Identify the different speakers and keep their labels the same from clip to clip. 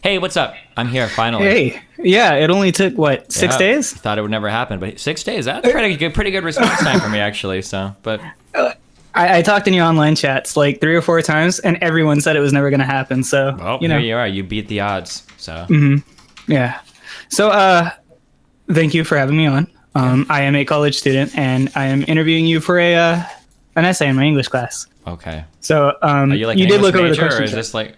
Speaker 1: Hey, what's up? I'm here finally.
Speaker 2: Hey, yeah, it only took what, six
Speaker 1: Yeah,
Speaker 2: days?
Speaker 1: thought it would never happen, but 6 days. That's pretty good response time for me actually. So, but
Speaker 2: I talked in your online chats like 3 or 4 times, and everyone said it was never going to happen. So,
Speaker 1: well,
Speaker 2: you
Speaker 1: here
Speaker 2: know,
Speaker 1: you are. You beat the odds. So,
Speaker 2: yeah. So, thank you for having me on. I am a college student, and I am interviewing you for a an essay in my English class.
Speaker 1: okay.
Speaker 2: So,
Speaker 1: Are you like
Speaker 2: you
Speaker 1: an
Speaker 2: did
Speaker 1: English
Speaker 2: look over the
Speaker 1: major, or
Speaker 2: questions.
Speaker 1: is this like?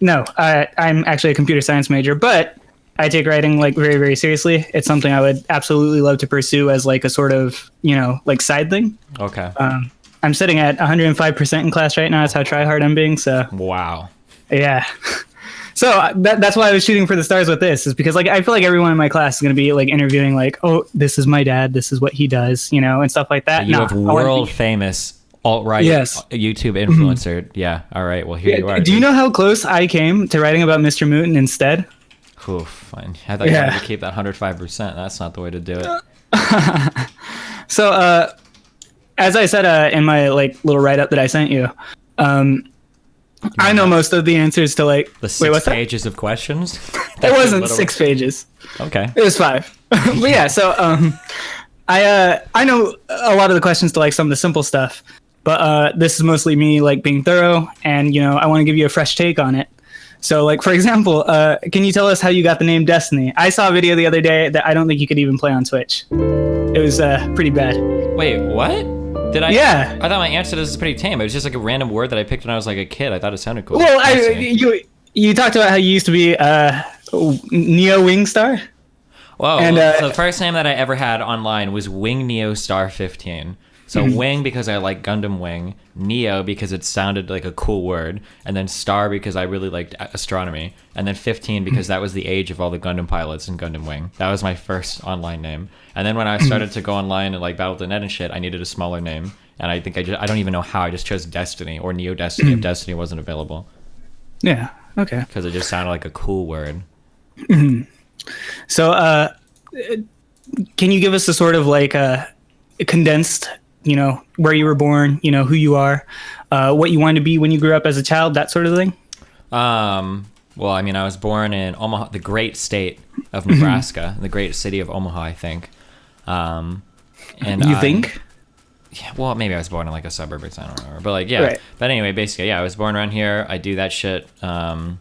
Speaker 2: No, I'm actually a computer science major, but I take writing like very, very seriously. It's something I would absolutely love to pursue as like a sort of, like side thing.
Speaker 1: Okay.
Speaker 2: I'm sitting at 105% in class right now. That's how try hard I'm being. So
Speaker 1: Wow.
Speaker 2: yeah. So that's why I was shooting for the stars with this, is because like I feel like everyone in my class is going to be like interviewing like, oh, this is my dad, this is what he does, and stuff like that.
Speaker 1: You
Speaker 2: No,
Speaker 1: have world famous alt-right
Speaker 2: Yes.
Speaker 1: YouTube influencer. Yeah. All right. Well, here you are.
Speaker 2: Do you
Speaker 1: dude.
Speaker 2: know how close I came to writing about Mr. Mutant instead?
Speaker 1: Oof, fine. I thought you wanted to keep that 105%. That's not the way to do it.
Speaker 2: So as I said in my like little write up that I sent you, I know most of the answers to like
Speaker 1: The
Speaker 2: wait,
Speaker 1: 6
Speaker 2: what's that?
Speaker 1: pages of questions.
Speaker 2: It wasn't
Speaker 1: Literal-
Speaker 2: 6 pages.
Speaker 1: Okay.
Speaker 2: It was 5. But yeah, so I know a lot of the questions to like some of the simple stuff, but this is mostly me like being thorough, and I want to give you a fresh take on it. So like for example, can you tell us how you got the name Destiny? I saw a video the other day that I don't think you could even play on Twitch. It was pretty bad.
Speaker 1: Wait, what? Did I?
Speaker 2: Yeah.
Speaker 1: I thought my answer to this is pretty tame. It was just like a random word that I picked when I was like a kid. I thought it sounded cool.
Speaker 2: Well,
Speaker 1: Destiny.
Speaker 2: you talked about how you used to be Neo Wingstar.
Speaker 1: Whoa.
Speaker 2: and,
Speaker 1: So the first name that I ever had online was Wing Neo Star 15. So Wing because I like Gundam Wing, Neo because it sounded like a cool word, and then Star because I really liked astronomy, and then 15 because that was the age of all the Gundam pilots in Gundam Wing. That was my first online name. And then when I started to go online and like Battle.net and shit, I needed a smaller name. And I think I don't even know how. I just chose Destiny or Neo Destiny if Destiny wasn't available,
Speaker 2: Yeah. Okay.
Speaker 1: because it just sounded like a cool word.
Speaker 2: So, can you give us a sort of like a condensed, where you were born, who you are, what you wanted to be when you grew up as a child, that sort of thing?
Speaker 1: Well, I mean, I was born in Omaha, the great state of Nebraska, the great city of Omaha, I think. And
Speaker 2: You think?
Speaker 1: Yeah, well, maybe I was born in like a suburb or something, I don't remember. But like, yeah.
Speaker 2: Right.
Speaker 1: But anyway, basically, yeah, I was born around here. I do that shit. I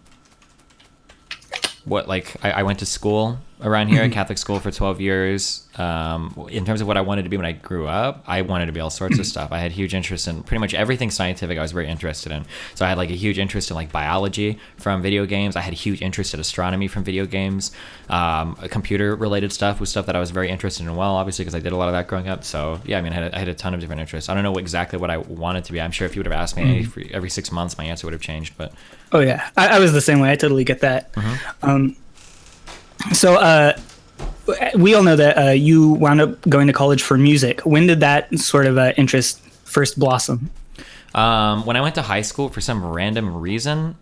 Speaker 1: went to school around here, Catholic school for 12 years. In terms of what I wanted to be when I grew up, I wanted to be all sorts of stuff. I had huge interest in pretty much everything scientific I was very interested in. So I had like a huge interest in like biology from video games. I had a huge interest in astronomy from video games. Computer related stuff was stuff that I was very interested in, well, obviously, because I did a lot of that growing up. So yeah, I mean, I had a ton of different interests. I don't know exactly what I wanted to be. I'm sure if you would have asked me every 6 months, my answer would have changed. But
Speaker 2: Oh yeah, I was the same way. I totally get that. So we all know that you wound up going to college for music. When did that sort of interest first blossom?
Speaker 1: when I went to high school, for some random reason,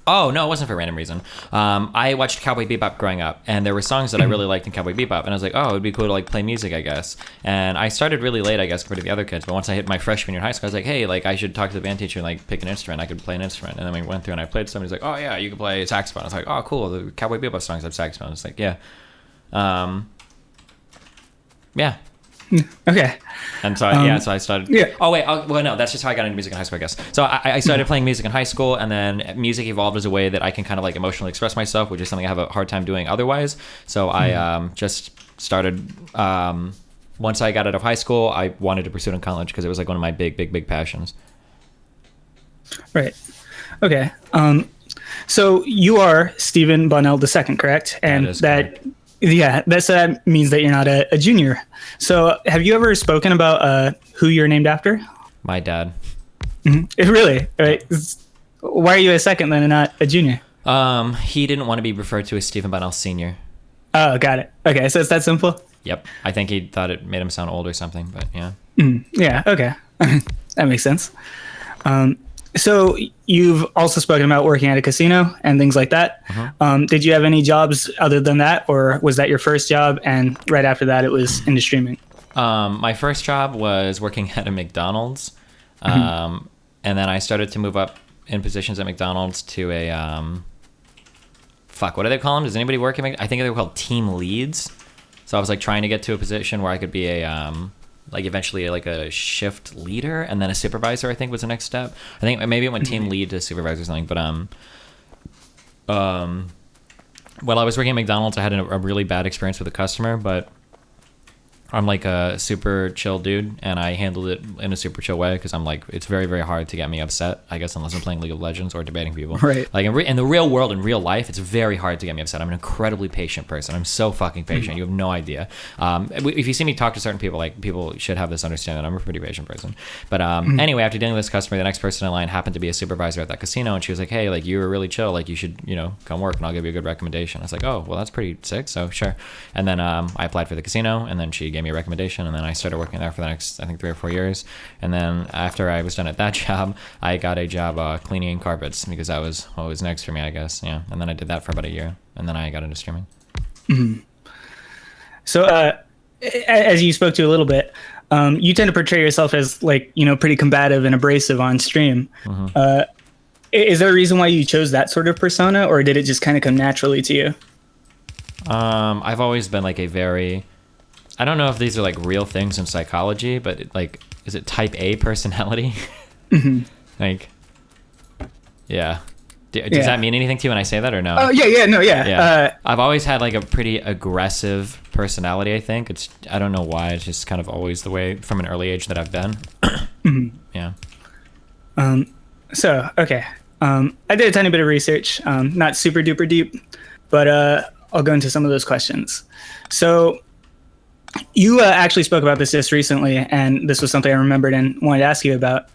Speaker 1: oh, no, it wasn't for a random reason. I watched Cowboy Bebop growing up, and there were songs that I really liked in Cowboy Bebop, and I was like, oh, it'd be cool to like play music, I guess. And I started really late, I guess, compared to the other kids. But once I hit my freshman year in high school, I was like, hey, like I should talk to the band teacher and like pick an instrument. I could play an instrument. And then we went through and I played some. He's like, oh yeah, you can play saxophone. I was like, oh cool, the Cowboy Bebop songs have saxophone. It's like, yeah, yeah.
Speaker 2: Okay.
Speaker 1: And so, so I started.
Speaker 2: Yeah.
Speaker 1: Oh wait. Well, no, that's just how I got into music in high school, I guess. So I started playing music in high school, and then music evolved as a way that I can kind of like emotionally express myself, which is something I have a hard time doing otherwise. So I just started. Once I got out of high school, I wanted to pursue it in college because it was like one of my big passions.
Speaker 2: Right. Okay. So you are Stephen Bonnell II, correct? And
Speaker 1: correct.
Speaker 2: Yeah, that means that you're not a junior. So have you ever spoken about who you're named after?
Speaker 1: My dad.
Speaker 2: Really? Right. Why are you a second then and not a junior?
Speaker 1: He didn't want to be referred to as Stephen Bonnell Sr.
Speaker 2: Oh, got it. Okay, so it's that simple?
Speaker 1: Yep. I think he thought it made him sound old or something, but yeah.
Speaker 2: Yeah, okay. That makes sense. So you've also spoken about working at a casino and things like that. Did you have any jobs other than that, or was that your first job and right after that it was into streaming?
Speaker 1: My first job was working at a McDonald's. And then I started to move up in positions at McDonald's to a fuck, what do they call them? Does anybody work at I think they were called team leads. So I was like trying to get to a position where I could be a like eventually like a shift leader, and then a supervisor, I think, was the next step. I think maybe it went team lead to supervisor or something. But while I was working at McDonald's, I had a really bad experience with a customer, but I'm like a super chill dude, and I handled it in a super chill way because I'm like, it's very, very hard to get me upset, I guess, unless I'm playing League of Legends or debating people.
Speaker 2: Right.
Speaker 1: Like in the real world, in real life, it's very hard to get me upset. I'm an incredibly patient person. I'm so fucking patient. You have no idea. If you see me talk to certain people, like, people should have this understanding that I'm a pretty patient person. But anyway, after dealing with this customer, the next person in line happened to be a supervisor at that casino, and she was like, hey, like, you were really chill. Like, you should, come work, and I'll give you a good recommendation. I was like, oh, well, that's pretty sick. So sure. And then I applied for the casino, and then she gave me a recommendation, and then I started working there for the next, I think, 3 or 4 years. And then after I was done at that job, I got a job cleaning carpets because that was what was next for me, I guess. Yeah. And then I did that for about a year, and then I got into streaming.
Speaker 2: Mm-hmm. So as you spoke to a little bit, you tend to portray yourself as, like, pretty combative and abrasive on stream. Mm-hmm. Is there a reason why you chose that sort of persona, or did it just kind of come naturally to you?
Speaker 1: I've always been like a very, I don't know if these are like real things in psychology, but is it type A personality? Mm-hmm. Like, yeah. Does that mean anything to you when I say that, or no?
Speaker 2: Oh, yeah.
Speaker 1: I've always had like a pretty aggressive personality, I think. I don't know why. It's just kind of always the way from an early age that I've been. Mm-hmm. Yeah.
Speaker 2: So, okay. I did a tiny bit of research, not super duper deep, but I'll go into some of those questions. So, you actually spoke about this just recently, and this was something I remembered and wanted to ask you about.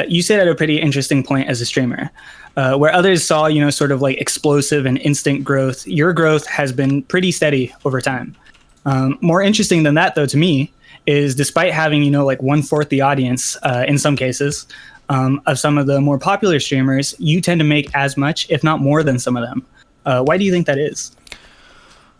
Speaker 2: You said at a pretty interesting point as a streamer, where others saw, sort of like explosive and instant growth, your growth has been pretty steady over time. More interesting than that, though, to me, is despite having, like 1/4 the audience in some cases of some of the more popular streamers, you tend to make as much, if not more than some of them. Why do you think that is?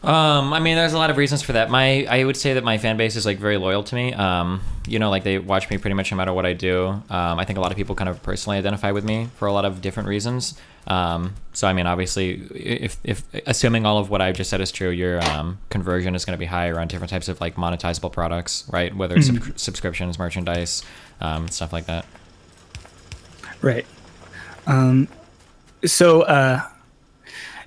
Speaker 1: I mean, there's a lot of reasons for that. I would say that my fan base is like very loyal to me. Like they watch me pretty much no matter what I do. I think a lot of people kind of personally identify with me for a lot of different reasons. So I mean, obviously, if assuming all of what I've just said is true, your conversion is going to be higher on different types of like monetizable products, right? Whether it's subscriptions, merchandise, stuff like that.
Speaker 2: Right.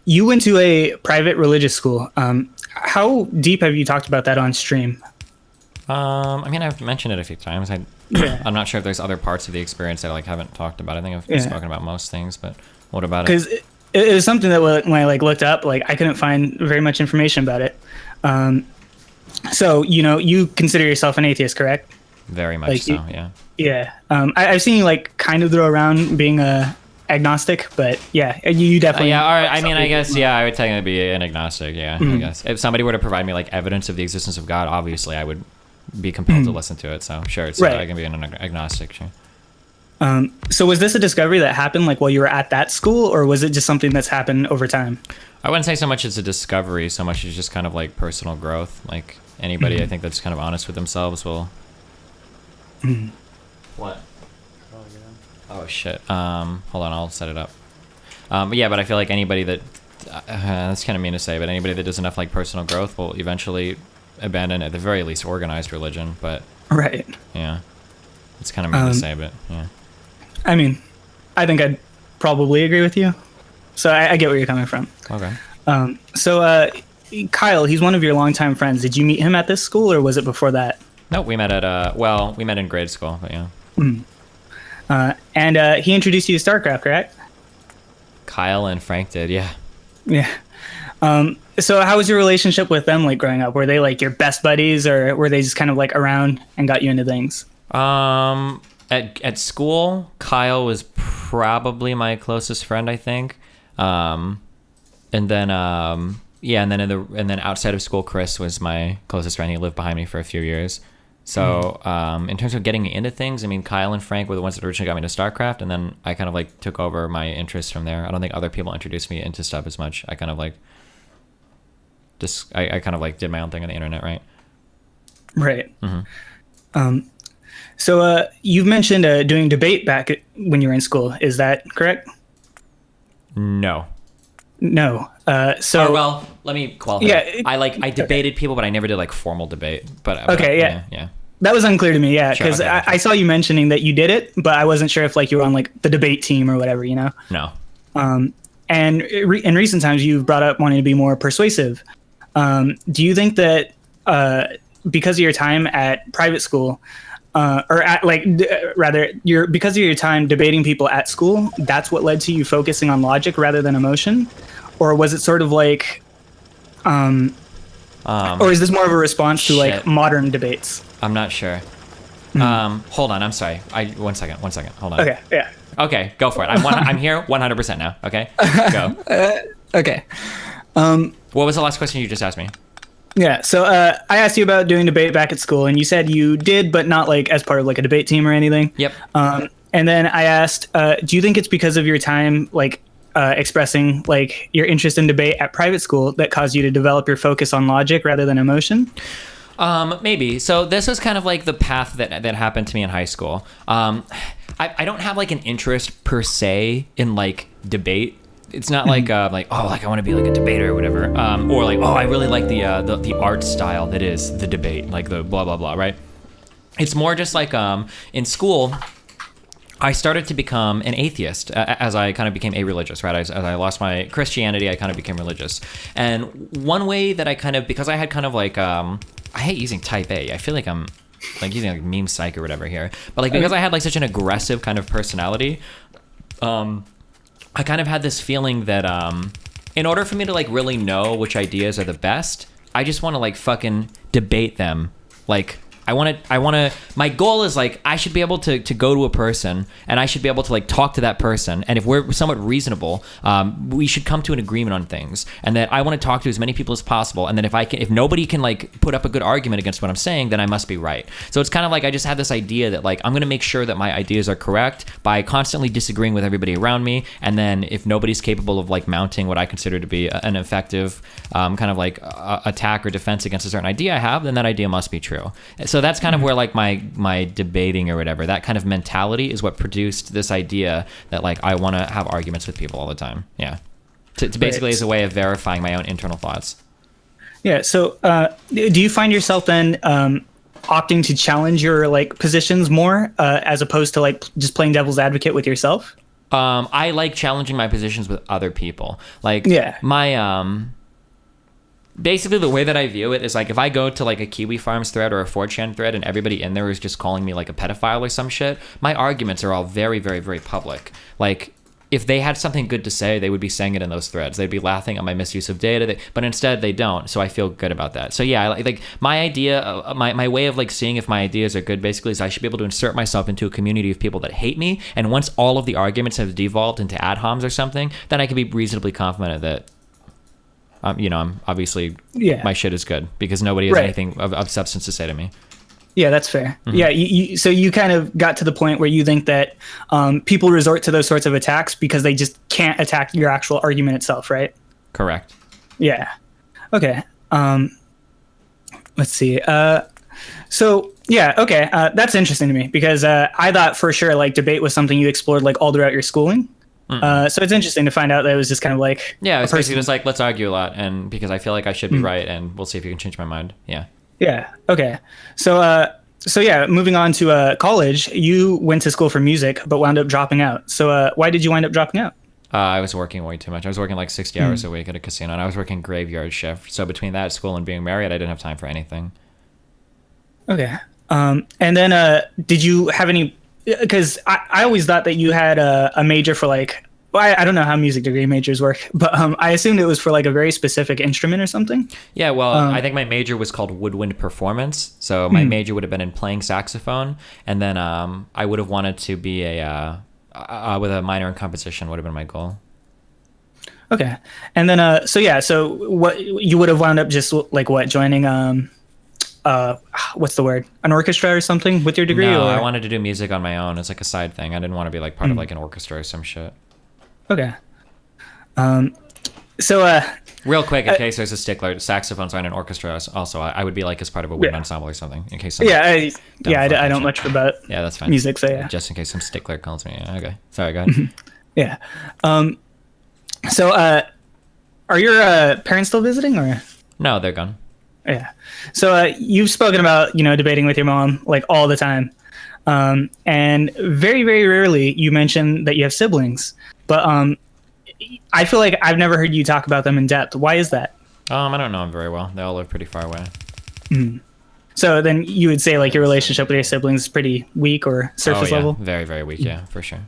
Speaker 2: You went to a private religious school. How deep have you talked about that on stream?
Speaker 1: I mean, I've mentioned it a few times. I'm not sure if there's other parts of the experience that I haven't talked about. I think I've spoken about most things, but what about it?
Speaker 2: Because it was something that when I looked up, I couldn't find very much information about it. So you consider yourself an atheist, correct?
Speaker 1: Very much so. Yeah.
Speaker 2: Yeah. I've seen you kind of throw around being a agnostic, but yeah, you definitely.
Speaker 1: Yeah, all right. I mean, I guess I would technically be an agnostic. Yeah, I guess if somebody were to provide me evidence of the existence of God, obviously I would be compelled to listen to it. So sure, right. I can be an agnostic. Sure.
Speaker 2: So was this a discovery that happened while you were at that school, or was it just something that's happened over time?
Speaker 1: I wouldn't say so much it's a discovery, so much as just kind of personal growth. Like anybody, I think that's kind of honest with themselves will. What? Oh shit. Hold on, I'll set it up. But I feel like anybody that that's kind of mean to say, but anybody that does enough personal growth will eventually abandon at the very least organized religion. But
Speaker 2: right.
Speaker 1: Yeah, it's kind of mean to say, but yeah.
Speaker 2: I mean, I think I'd probably agree with you. So I get where you're coming from.
Speaker 1: Okay.
Speaker 2: So Kyle, he's one of your longtime friends. Did you meet him at this school, or was it before that?
Speaker 1: No, we met at we met in grade school, but yeah.
Speaker 2: And he introduced you to StarCraft, correct?
Speaker 1: Kyle and Frank did, yeah.
Speaker 2: Yeah. So how was your relationship with them growing up? Were they your best buddies, or were they just kind of around and got you into things?
Speaker 1: At school, Kyle was probably my closest friend, I think. And then outside of school, Chris was my closest friend. He lived behind me for a few years. So in terms of getting me into things, I mean, Kyle and Frank were the ones that originally got me to StarCraft, and then I kind of took over my interest from there. I don't think other people introduced me into stuff as much. I kind of I kind of did my own thing on the internet, right?
Speaker 2: Right. Mm-hmm. So you've mentioned doing debate when you were in school. Is that correct?
Speaker 1: No.
Speaker 2: No.
Speaker 1: Or, well, let me qualify.
Speaker 2: Yeah.
Speaker 1: I debated people, but I never did like formal debate. But
Speaker 2: Okay. Yeah.
Speaker 1: Yeah.
Speaker 2: That was unclear to me. Yeah,
Speaker 1: Sure,
Speaker 2: because
Speaker 1: okay,
Speaker 2: I saw you mentioning that you did it, but I wasn't sure if like you were on like the debate team or whatever.
Speaker 1: No.
Speaker 2: And in recent times, you've brought up wanting to be more persuasive. Do you think that because of your time at private school, because of your time debating people at school, that's what led to you focusing on logic rather than emotion, or was it sort of like, or is this more of a response to like modern debates?
Speaker 1: I'm not sure. Hold on. I'm sorry. One second. Hold on.
Speaker 2: Okay. Yeah.
Speaker 1: Okay. Go for it. I'm here 100% now. Okay. Go.
Speaker 2: Okay.
Speaker 1: What was the last question you just asked me?
Speaker 2: Yeah. So I asked you about doing debate back at school, and you said you did, but not like as part of like a debate team or anything.
Speaker 1: Yep.
Speaker 2: And then I asked, do you think it's because of your time like expressing like your interest in debate at private school that caused you to develop your focus on logic rather than emotion?
Speaker 1: Maybe. So this was kind of like the path that happened to me in high school. I don't have like an interest per se in like debate. It's not like I want to be like a debater or whatever. Or like, I really like the art style that is the debate, like the blah blah blah, right? It's more just like in school, I started to become an atheist as I kind of became a-religious, right? As I lost my Christianity, I kind of became religious. And one way that I kind of, because I had kind of like, I hate using type A. I feel like I'm like using like meme psych or whatever here. But like because I had like such an aggressive kind of personality, I kind of had this feeling that in order for me to like really know which ideas are the best, I just want to like fucking debate them. Like my goal is like I should be able to go to a person and I should be able to like talk to that person, and if we're somewhat reasonable, we should come to an agreement on things, and that I want to talk to as many people as possible, and then if nobody can like put up a good argument against what I'm saying, then I must be right. So it's kind of like I just had this idea that like I'm going to make sure that my ideas are correct by constantly disagreeing with everybody around me, and then if nobody's capable of like mounting what I consider to be an effective kind of like attack or defense against a certain idea I have, then that idea must be true. So that's kind of where like my debating or whatever, that kind of mentality is what produced this idea that like I want to have arguments with people all the time. Yeah. To basically as a way of verifying my own internal thoughts. Yeah.
Speaker 2: So do you find yourself then opting to challenge your like positions more as opposed to like just playing devil's advocate with yourself?
Speaker 1: I like challenging my positions with other people. Like my basically the way that I view it is like if I go to like a Kiwi Farms thread or a 4chan thread and everybody in there is just calling me like a pedophile or some shit, my arguments are all very, very, very public. Like if they had something good to say, they would be saying it in those threads. They'd be laughing at my misuse of data, but instead they don't. So I feel good about that. So yeah, like my idea, my way of like seeing if my ideas are good basically is I should be able to insert myself into a community of people that hate me. And once all of the arguments have devolved into ad homs or something, then I can be reasonably confident that I'm obviously my shit is good because nobody has anything of substance to say to me.
Speaker 2: Yeah, that's fair. Mm-hmm. Yeah, so you kind of got to the point where you think that people resort to those sorts of attacks because they just can't attack your actual argument itself, right?
Speaker 1: Correct.
Speaker 2: Yeah. Okay. Let's see. So yeah, okay. That's interesting to me because I thought for sure like debate was something you explored like all throughout your schooling. So it's interesting to find out that it was just kind of like
Speaker 1: it's basically just like let's argue a lot, and because I feel like I should be right, and we'll see if you can change my mind.
Speaker 2: Yeah. Okay. So yeah, moving on to college, you went to school for music but wound up dropping out. So why did you wind up dropping out?
Speaker 1: I was working way too much. I was working like 60 hours a week at a casino, and I was working graveyard shift. So between that school and being married, I didn't have time for anything.
Speaker 2: Okay. And then did you have any? Because I always thought that you had a major for like, well, I don't know how music degree majors work, but I assumed it was for like a very specific instrument or something.
Speaker 1: Yeah, well, I think my major was called woodwind performance. So my major would have been in playing saxophone, and then I would have wanted to be with a minor in composition would have been my goal.
Speaker 2: Okay, and then so what you would have wound up just like what joining what's the word? An orchestra or something with your degree?
Speaker 1: No,
Speaker 2: or?
Speaker 1: I wanted to do music on my own. It's like a side thing. I didn't want to be like part of like an orchestra or some shit.
Speaker 2: Okay. So
Speaker 1: Real quick, in case there's a stickler, saxophones are in an orchestra. Also, I would be like as part of a wind ensemble or something. In case.
Speaker 2: I don't much about.
Speaker 1: Yeah, that's fine.
Speaker 2: Music, so yeah.
Speaker 1: Just in case some stickler calls me. Yeah, okay. Sorry, go ahead.
Speaker 2: Yeah. So, are your parents still visiting, or?
Speaker 1: No, they're gone.
Speaker 2: Yeah. So you've spoken about debating with your mom like all the time, and very very rarely you mention that you have siblings. But I feel like I've never heard you talk about them in depth. Why is that?
Speaker 1: I don't know them very well. They all live pretty far away.
Speaker 2: Mm. So then you would say like your relationship with your siblings is pretty weak or surface level?
Speaker 1: Very very weak. Yeah, for sure.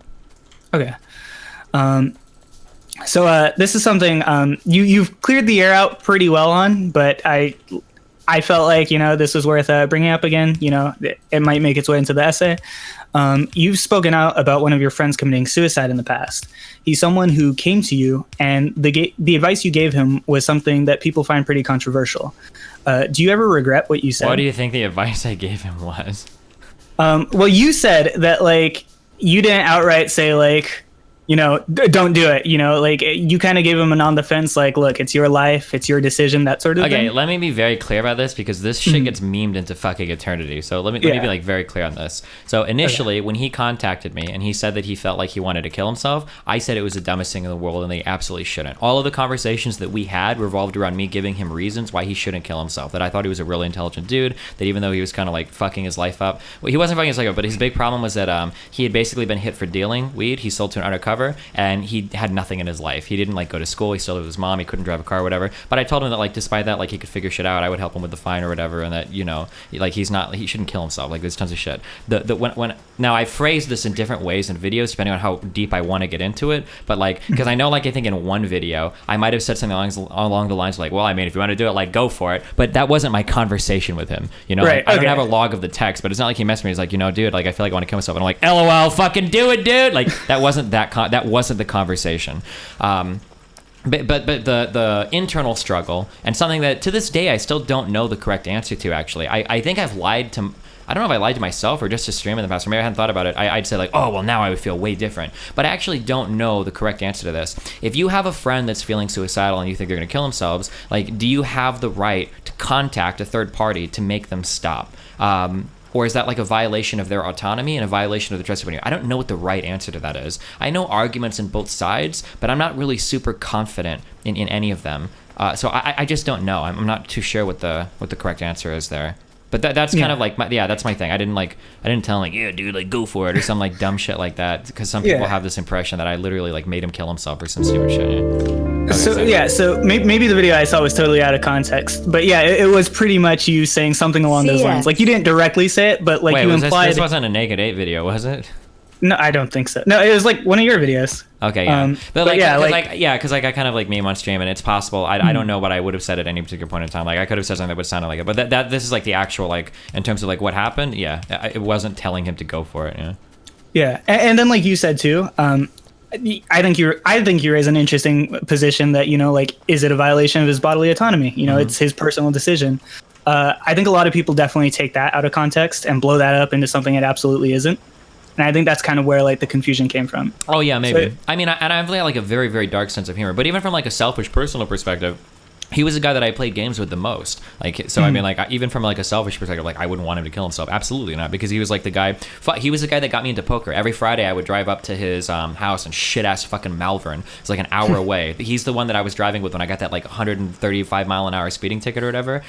Speaker 2: Okay. So this is something you've cleared the air out pretty well on, but I felt like this was worth bringing up again. It might make its way into the essay. You've spoken out about one of your friends committing suicide in the past. He's someone who came to you, and the advice you gave him was something that people find pretty controversial. Do you ever regret what you said?
Speaker 1: What do you think the advice I gave him was?
Speaker 2: Well, you said that like you didn't outright say like, don't do it. Like you kind of gave him an on the fence, like, look, it's your life, it's your decision, that sort of thing.
Speaker 1: Okay, let me be very clear about this because this shit gets memed into fucking eternity. So let me be like very clear on this. So initially, when he contacted me and he said that he felt like he wanted to kill himself, I said it was the dumbest thing in the world and they absolutely shouldn't. All of the conversations that we had revolved around me giving him reasons why he shouldn't kill himself. That I thought he was a really intelligent dude. That even though he was kind of like fucking his life up, well, he wasn't fucking his life up, but his big problem was that he had basically been hit for dealing weed. He sold to an undercover and he had nothing in his life. He didn't like go to school. He still lived with his mom. He couldn't drive a car or whatever. But I told him that like despite that, like he could figure shit out. I would help him with the fine or whatever, and that like he shouldn't kill himself. Like there's tons of shit. When now I phrased this in different ways in videos depending on how deep I want to get into it. But like because I know like I think in one video I might have said something along the lines like, well, I mean if you want to do it, like go for it. But that wasn't my conversation with him.
Speaker 2: Right,
Speaker 1: like, I don't have a log of the text, but it's not like he messaged me. He's like, dude, like I feel like I want to kill myself, and I'm like, LOL, fucking do it, dude. Like that wasn't that wasn't the conversation. But the internal struggle, and something that to this day I still don't know the correct answer to, actually. I think I've lied to, I don't know if I lied to myself or just to stream in the past, or maybe I hadn't thought about it. I'd say like, oh, well, now I would feel way different. But I actually don't know the correct answer to this. If you have a friend that's feeling suicidal and you think they're going to kill themselves, like, do you have the right to contact a third party to make them stop? Or is that like a violation of their autonomy and a violation of the trust of you? I don't know what the right answer to that is. I know arguments in both sides, but I'm not really super confident in any of them. So I just don't know. I'm not too sure what the correct answer is there. But that's kind of like that's my thing. I didn't tell him like, yeah, dude, like go for it or some like dumb shit like that, because some people have this impression that I literally like made him kill himself or some stupid shit. Okay, so maybe the video I saw was totally out of context, but yeah, it was pretty much you saying something along those lines. Like you didn't directly say it, but like you implied. This wasn't a Naked 8 video, was it?
Speaker 2: No, I don't think so. No, it was like one of your videos.
Speaker 1: Okay, yeah. But because I kind of like meme on stream, and it's possible. I don't know what I would have said at any particular point in time. Like I could have said something that would sound like it, but that this is like the actual like in terms of like what happened. Yeah, it wasn't telling him to go for it. Yeah.
Speaker 2: Yeah, and then like you said too. I think you raise an interesting position that like, is it a violation of his bodily autonomy? It's his personal decision. I think a lot of people definitely take that out of context and blow that up into something it absolutely isn't. And I think that's kind of where like the confusion came from. Oh yeah, maybe.
Speaker 1: So, I mean, and I've like a very, very dark sense of humor, but even from like a selfish personal perspective, he was the guy that I played games with the most. Like, so I mean, like even from like a selfish perspective, like I wouldn't want him to kill himself. Absolutely not, because he was like the guy. He was the guy that got me into poker. Every Friday, I would drive up to his house and shit ass fucking Malvern. It's like an hour away. He's the one that I was driving with when I got that like 135 mile an hour speeding ticket or whatever.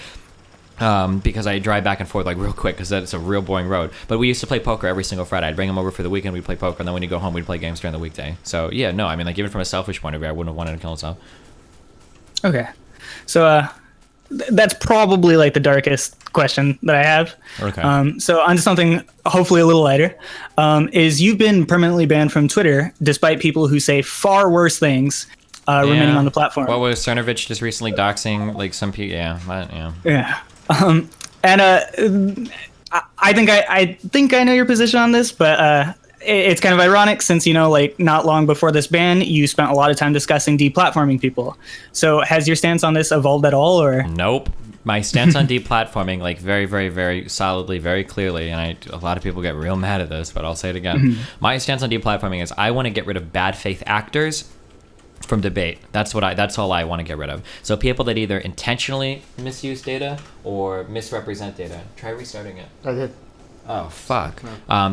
Speaker 1: Because I drive back and forth like real quick because it's a real boring road. But we used to play poker every single Friday. I'd bring him over for the weekend, we'd play poker, and then when you go home, we'd play games during the weekday. So yeah, no, I mean, like even from a selfish point of view, I wouldn't have wanted to kill himself.
Speaker 2: Okay, so that's probably like the darkest question that I have.
Speaker 1: Okay.
Speaker 2: So on to something hopefully a little lighter. Is you've been permanently banned from Twitter despite people who say far worse things remaining on the platform.
Speaker 1: What was Cernovich just recently doxing like some people? Yeah.
Speaker 2: And I think I know your position on this, but it's kind of ironic since like not long before this ban, you spent a lot of time discussing deplatforming people. So has your stance on this evolved at all, or?
Speaker 1: Nope. My stance on deplatforming, like very, very, very solidly, very clearly, and a lot of people get real mad at this, but I'll say it again. My stance on deplatforming is I want to get rid of bad faith actors from debate. That's all I want to get rid of. So people that either intentionally misuse data or misrepresent data. Try restarting it.
Speaker 3: I did.
Speaker 1: Oh, fuck.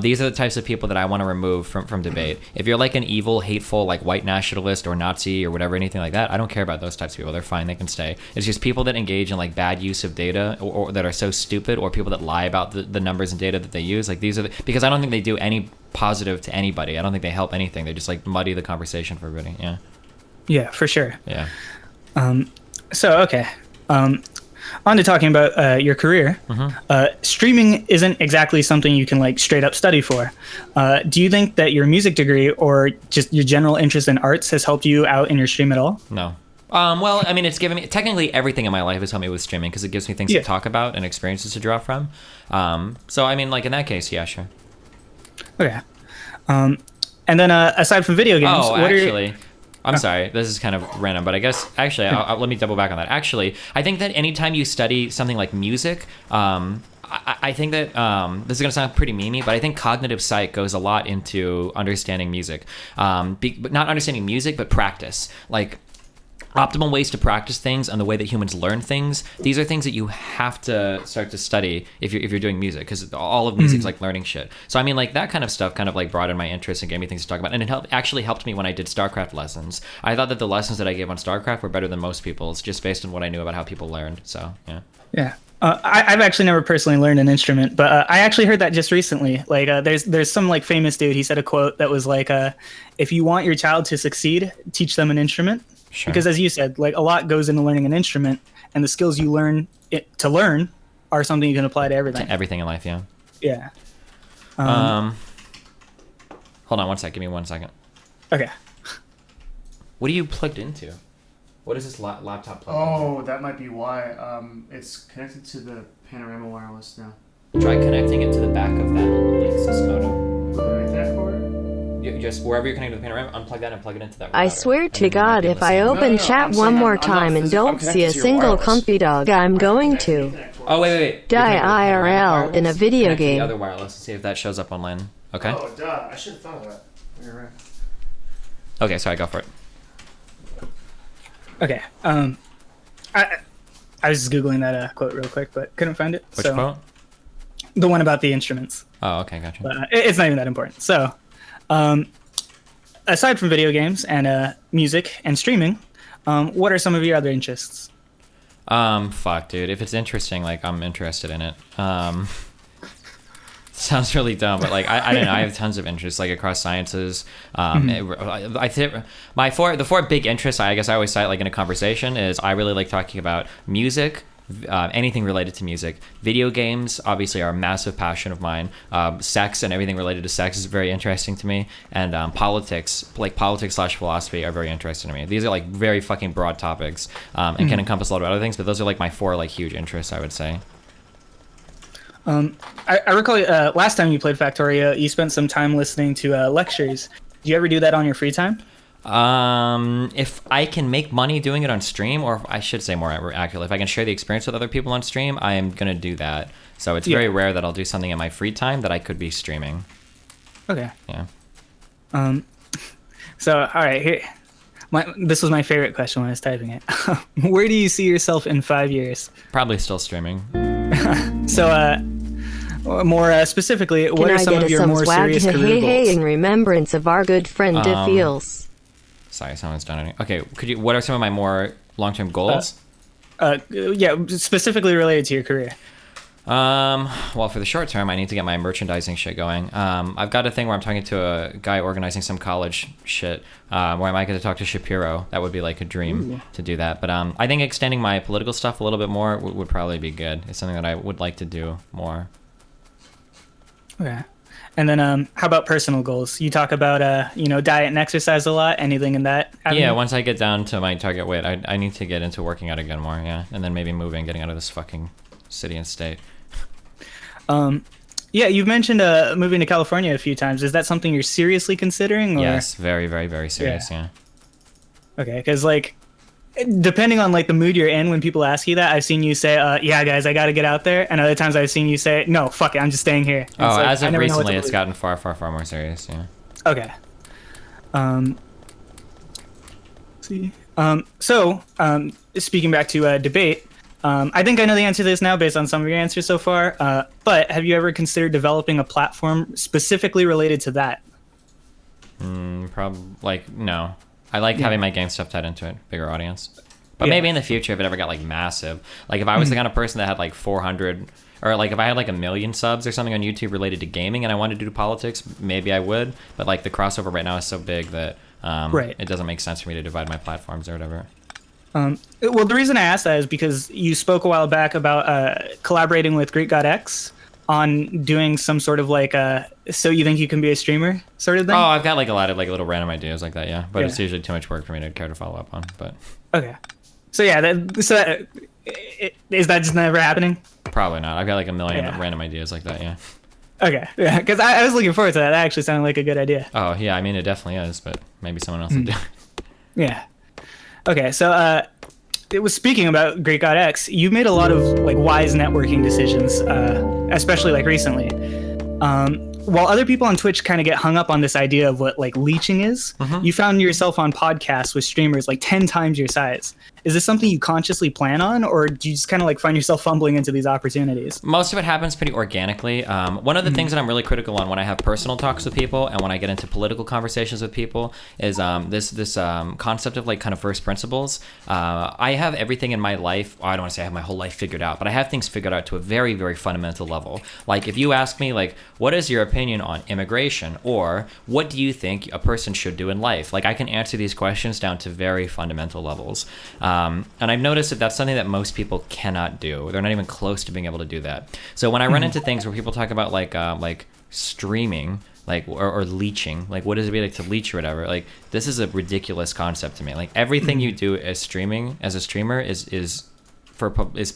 Speaker 1: These are the types of people that I want to remove from debate. If you're like an evil, hateful, like white nationalist or Nazi or whatever, anything like that, I don't care about those types of people. They're fine. They can stay. It's just people that engage in like bad use of data or that are so stupid, or people that lie about the numbers and data that they use. Like these are because I don't think they do any positive to anybody. I don't think they help anything. They just like muddy the conversation for everybody. Yeah.
Speaker 2: Yeah, for sure.
Speaker 1: Yeah.
Speaker 2: Okay. On to talking about your career. Streaming isn't exactly something you can like straight up study for. Do you think that your music degree or just your general interest in arts has helped you out in your stream at all?
Speaker 1: No. Well, I mean, it's given me technically everything in my life has helped me with streaming because it gives me things to talk about and experiences to draw from. So I mean, like in that case, yeah, sure.
Speaker 2: Okay. And then aside from video games,
Speaker 1: I'm sorry, this is kind of random, but I guess actually, let me double back on that. Actually, I think that anytime you study something like music, I think that this is going to sound pretty memey, but I think cognitive psych goes a lot into understanding music, but not understanding music, but practice. Like optimal ways to practice things and the way that humans learn things. These are things that you have to start to study if you're doing music, because all of music's like learning shit. So I mean, like that kind of stuff kind of like broadened my interest and gave me things to talk about, and it actually helped me when I did StarCraft lessons. I thought that the lessons that I gave on StarCraft were better than most people's, just based on what I knew about how people learned. So yeah.
Speaker 2: Yeah. I've actually never personally learned an instrument, but I actually heard that just recently. Like, there's some like famous dude. He said a quote that was like, "If you want your child to succeed, teach them an instrument." Sure. Because as you said, like a lot goes into learning an instrument, and the skills you learn are something you can apply to everything.
Speaker 1: To everything in life, yeah.
Speaker 2: Yeah.
Speaker 1: Hold on one sec. Give me 1 second.
Speaker 2: Okay.
Speaker 1: What are you plugged into? What is this laptop plugged into?
Speaker 3: Oh, that might be why. It's connected to the Panorama wireless now.
Speaker 1: Try connecting it to the back of that Linksys modem.
Speaker 3: With an Ethernet cord?
Speaker 1: Just wherever you're connected to the Panorama, unplug that and plug it into that router.
Speaker 4: I swear to God, if I open chat one more time and don't see a single comfy dog, I'm going to
Speaker 1: Oh, wait.
Speaker 4: die IRL in a video
Speaker 1: Connect to
Speaker 4: game.
Speaker 1: the other wireless and see if that shows up online. Okay?
Speaker 3: Oh, duh. I should have thought of that. You're right.
Speaker 1: Okay, sorry, go for it.
Speaker 2: Okay. I was just Googling that quote real quick, but couldn't find it.
Speaker 1: Which quote?
Speaker 2: The one about the instruments.
Speaker 1: Oh, okay, gotcha.
Speaker 2: But it's not even that important. So, aside from video games and music and streaming, what are some of your other interests?
Speaker 1: Fuck, dude. If it's interesting, like, I'm interested in it. Sounds really dumb, but like I don't know. I have tons of interests like across sciences. I think the four big interests I guess I always cite like in a conversation is I really like talking about music, anything related to music. Video games obviously are a massive passion of mine. Sex and everything related to sex is very interesting to me, and politics / philosophy are very interesting to me. These are like very fucking broad topics and can encompass a lot of other things, but those are like my four like huge interests, I would say.
Speaker 2: I recall last time you played Factorio, you spent some time listening to lectures. Do you ever do that on your free time?
Speaker 1: If I can make money doing it on stream, or I should say more accurately, if I can share the experience with other people on stream, I am going to do that. So it's very rare that I'll do something in my free time that I could be streaming.
Speaker 2: Okay.
Speaker 1: Yeah.
Speaker 2: So, all right, here. This was my favorite question when I was typing it. Where do you see yourself in 5 years?
Speaker 1: Probably still streaming.
Speaker 2: So, more specifically, what are some of your more serious career goals?
Speaker 4: In remembrance of our good friend DeFeels.
Speaker 1: Sorry, someone's done it. Okay, what are some of my more long-term goals?
Speaker 2: Yeah, specifically related to your career.
Speaker 1: Well, for the short term, I need to get my merchandising shit going. I've got a thing where I'm talking to a guy organizing some college shit, where I might get to talk to Shapiro. That would be like a dream to do that. But I think extending my political stuff a little bit more would probably be good. It's something that I would like to do more.
Speaker 2: Okay. And then how about personal goals? You talk about diet and exercise a lot. Anything in that avenue?
Speaker 1: Yeah, once I get down to my target weight, I need to get into working out again more, yeah. And then maybe getting out of this fucking city and state.
Speaker 2: Yeah, you've mentioned moving to California a few times. Is that something you're seriously considering? Or?
Speaker 1: Yes, very, very, very serious, yeah.
Speaker 2: Okay, because like, depending on like the mood you're in when people ask you that, I've seen you say, yeah, guys, I got to get out there. And other times I've seen you say, no, fuck it, I'm just staying here.
Speaker 1: And as of recently, it's gotten far, far, far more serious, yeah.
Speaker 2: Okay. See. Speaking back to debate, I think I know the answer to this now based on some of your answers so far. But have you ever considered developing a platform specifically related to that?
Speaker 1: Probably like no. I like having my game stuff tied into it, bigger audience. But maybe in the future, if it ever got like massive, like if I was the kind of person that had like 400, or like if I had like 1 million subs or something on YouTube related to gaming, and I wanted to do politics, maybe I would. But like the crossover right now is so big that it doesn't make sense for me to divide my platforms or whatever.
Speaker 2: Well, the reason I asked that is because you spoke a while back about collaborating with Great God X on doing some sort of like so you think you can be a streamer sort of thing.
Speaker 1: Oh, I've got like a lot of like little random ideas like that, yeah. But it's usually too much work for me to care to follow up on. But
Speaker 2: okay, so yeah, is that just never happening?
Speaker 1: Probably not. I've got like 1 million random ideas like that, yeah.
Speaker 2: Okay, yeah, because I was looking forward to that. That actually sounded like a good idea.
Speaker 1: Oh yeah, I mean it definitely is, but maybe someone else will do it.
Speaker 2: Yeah. Okay, so it was speaking about Great God X. You've made a lot of like wise networking decisions, especially like recently. While other people on Twitch kind of get hung up on this idea of what like leeching is, you found yourself on podcasts with streamers like 10 times your size. Is this something you consciously plan on, or do you just kind of like find yourself fumbling into these opportunities?
Speaker 1: Most of it happens pretty organically. One of the things that I'm really critical on when I have personal talks with people and when I get into political conversations with people is this concept of like kind of first principles. I have everything in my life. Well, I don't want to say I have my whole life figured out, but I have things figured out to a very, very fundamental level. Like if you ask me like, what is your opinion on immigration, or what do you think a person should do in life? Like I can answer these questions down to very fundamental levels. And I've noticed that that's something that most people cannot do. They're not even close to being able to do that. So when I run into things where people talk about like streaming, like or leeching, like what does it be like to leech or whatever? Like this is a ridiculous concept to me. Like everything you do as a streamer is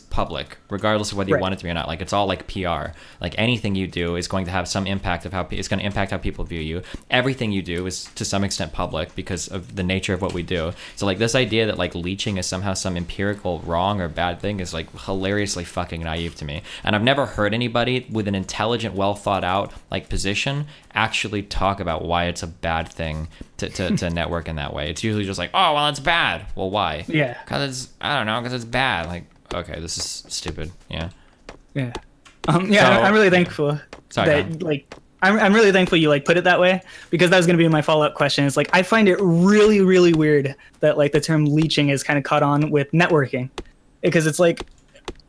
Speaker 1: public, regardless of whether you want it to be or not. Like it's all like PR. Like anything you do is going to have some impact of it's going to impact how people view you. Everything you do is to some extent public because of the nature of what we do. So like this idea that like leeching is somehow some empirical wrong or bad thing is like hilariously fucking naive to me. And I've never heard anybody with an intelligent, well thought out like position actually talk about why it's a bad thing to network in that way. It's usually just like, oh well, it's bad. Well, why?
Speaker 2: Yeah,
Speaker 1: because it's bad. Like, okay, this is stupid. Yeah.
Speaker 2: Yeah. I'm really thankful I'm really thankful you like put it that way, because that was going to be my follow-up question. It's like I find it really, really weird that like the term leeching is kind of caught on with networking, because it's like,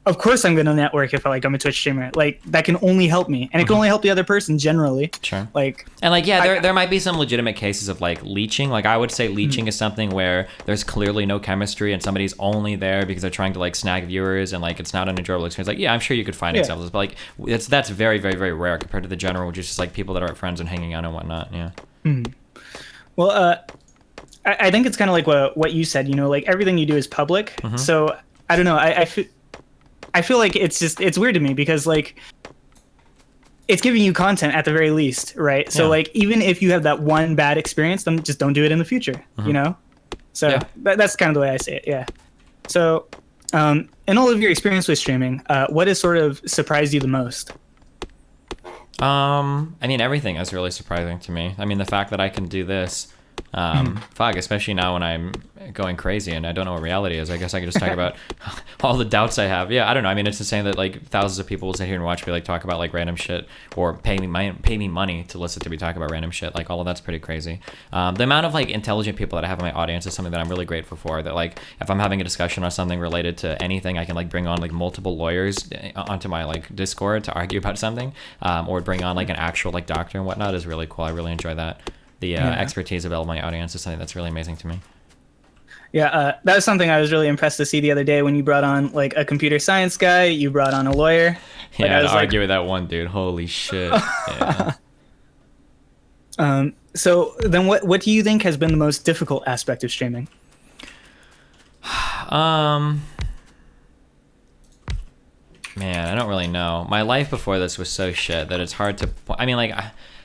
Speaker 2: of course I'm going to network if I'm a Twitch streamer. Like that can only help me, and it can only help the other person generally. Sure.
Speaker 1: There might be some legitimate cases of like leeching. Like I would say leeching is something where there's clearly no chemistry and somebody's only there because they're trying to like snag viewers and like it's not an enjoyable experience. Like yeah, I'm sure you could find examples, but like that's very, very, very rare compared to the general, which is just like people that are friends and hanging out and whatnot. Yeah.
Speaker 2: Well, I think it's kind of like what you said. You know, like everything you do is public. So I don't know. I feel like it's weird to me because like it's giving you content at the very least, right? So like even if you have that one bad experience, then just don't do it in the future, you know? So that's kind of the way I say it, yeah. So in all of your experience with streaming, what has sort of surprised you the most?
Speaker 1: I mean, everything is really surprising to me. I mean, the fact that I can do this, especially now when I'm going crazy and I don't know what reality is. I guess I could just talk about all the doubts I have. Yeah, I don't know. I mean, it's insane that like thousands of people will sit here and watch me like talk about like random shit or pay me money to listen to me talk about random shit. Like all of that's pretty crazy. The amount of like intelligent people that I have in my audience is something that I'm really grateful for. That like if I'm having a discussion on something related to anything, I can like bring on like multiple lawyers onto my like Discord to argue about something, or bring on like an actual like doctor and whatnot is really cool. I really enjoy that. The expertise of my audience is something that's really amazing to me.
Speaker 2: Yeah, that was something I was really impressed to see the other day when you brought on like a computer science guy, you brought on a lawyer.
Speaker 1: Like, yeah, to argue with that one dude. Holy shit. Yeah.
Speaker 2: So then what do you think has been the most difficult aspect of streaming?
Speaker 1: Man, I don't really know. My life before this was so shit that it's hard to... I mean, like...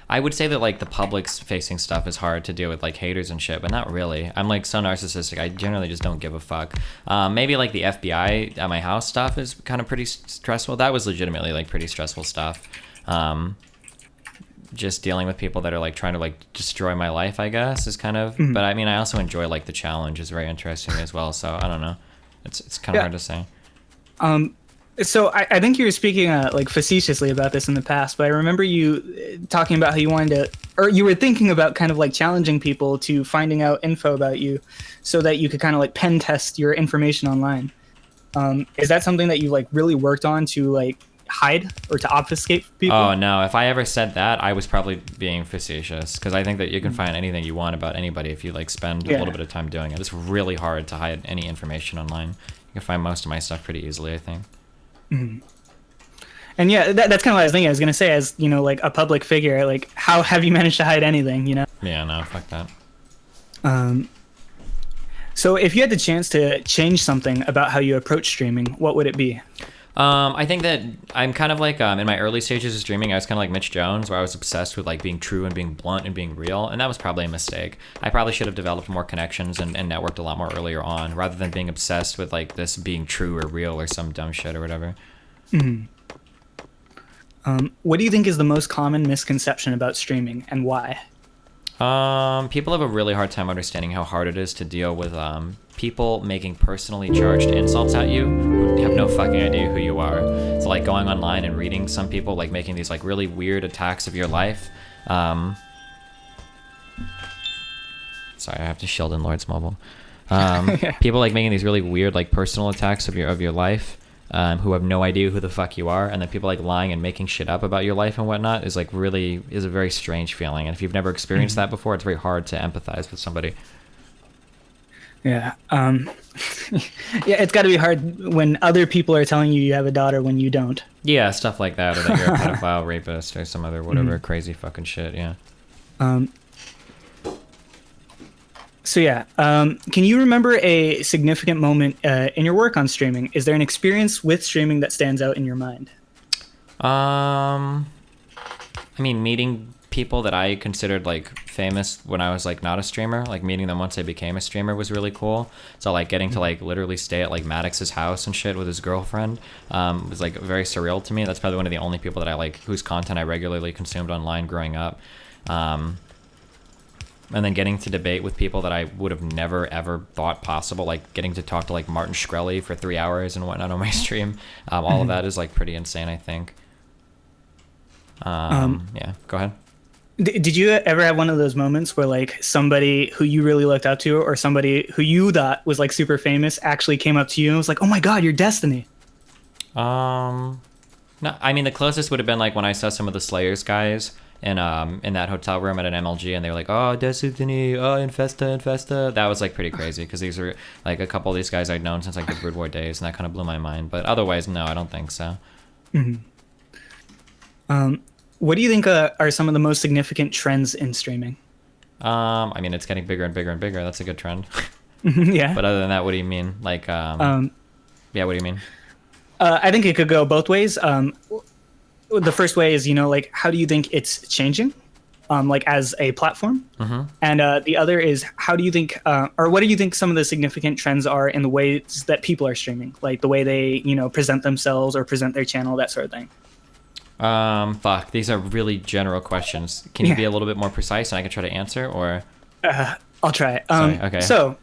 Speaker 1: I would say that like the public's facing stuff is hard to deal with like haters and shit, but not really. I'm like so narcissistic. I generally just don't give a fuck. Maybe like the FBI at my house stuff is kind of pretty stressful. That was legitimately like pretty stressful stuff. just dealing with people that are like trying to like destroy my life, I guess, is kind of. But I mean, I also enjoy like the challenge is very interesting as well. So I don't know. It's kind of hard to say.
Speaker 2: So I think you were speaking like facetiously about this in the past, but I remember you talking about how you wanted to, or you were thinking about kind of like challenging people to finding out info about you so that you could kind of like pen test your information online. Is that something that you like really worked on to like hide or to obfuscate people?
Speaker 1: Oh no, if I ever said that, I was probably being facetious, because I think that you can find anything you want about anybody if you like spend a little bit of time doing it. It's really hard to hide any information online. You can find most of my stuff pretty easily, I think.
Speaker 2: And yeah, that's kind of what I was thinking. I was gonna say, as you know, like a public figure, like how have you managed to hide anything? You know?
Speaker 1: Yeah, no, fuck that.
Speaker 2: So if you had the chance to change something about how you approach streaming, what would it be?
Speaker 1: I think that I'm kind of like in my early stages of streaming, I was kind of like Mitch Jones, where I was obsessed with like being true and being blunt and being real, and that was probably a mistake. I probably should have developed more connections and networked a lot more earlier on, rather than being obsessed with like this being true or real or some dumb shit or whatever.
Speaker 2: What do you think is the most common misconception about streaming, and why?
Speaker 1: People have a really hard time understanding how hard it is to deal with people making personally charged insults at you who have no fucking idea who you are. So like going online and reading some people like making these like really weird attacks of your life. Sorry, I have to shield in Lord's Mobile. People like making these really weird like personal attacks of your life. Who have no idea who the fuck you are, and then people like lying and making shit up about your life and whatnot is like really is a very strange feeling. And if you've never experienced that before, it's very hard to empathize with somebody.
Speaker 2: Yeah. Yeah, it's got to be hard when other people are telling you you have a daughter when you don't.
Speaker 1: Yeah, stuff like that, or that you're a pedophile, rapist, or some other whatever crazy fucking shit. Yeah.
Speaker 2: So yeah, can you remember a significant moment in your work on streaming? Is there an experience with streaming that stands out in your mind?
Speaker 1: I mean, meeting people that I considered like famous when I was like not a streamer, like meeting them once I became a streamer was really cool. So like getting to like literally stay at like Maddox's house and shit with his girlfriend was like very surreal to me. That's probably one of the only people that I like whose content I regularly consumed online growing up. And then getting to debate with people that I would have never ever thought possible, like getting to talk to like Martin Shkreli for 3 hours and whatnot on my stream. All of that is like pretty insane, I think. Yeah, go ahead.
Speaker 2: Did you ever have one of those moments where like somebody who you really looked up to, or somebody who you thought was like super famous, actually came up to you and was like, "Oh my God, you're Destiny"?
Speaker 1: No, I mean the closest would have been like when I saw some of the Slayers guys in that hotel room at an MLG, and they were like, "Oh, Destiny, oh, Infesta." That was like pretty crazy, because these were like a couple of these guys I'd known since like the Brood War days, and that kind of blew my mind. But otherwise, no, I don't think so.
Speaker 2: What do you think are some of the most significant trends in streaming?
Speaker 1: I mean, it's getting bigger and bigger and bigger. That's a good trend.
Speaker 2: Yeah.
Speaker 1: But other than that, what do you mean? Like, yeah, what do you mean?
Speaker 2: I think it could go both ways. The first way is, you know, like, how do you think it's changing, like as a platform? And the other is, how do you think, or what do you think some of the significant trends are in the ways that people are streaming, like the way they, you know, present themselves or present their channel, that sort of thing?
Speaker 1: Fuck, these are really general questions. Can you be a little bit more precise and I can try to answer, or?
Speaker 2: I'll try.
Speaker 1: Sorry, okay.
Speaker 2: So,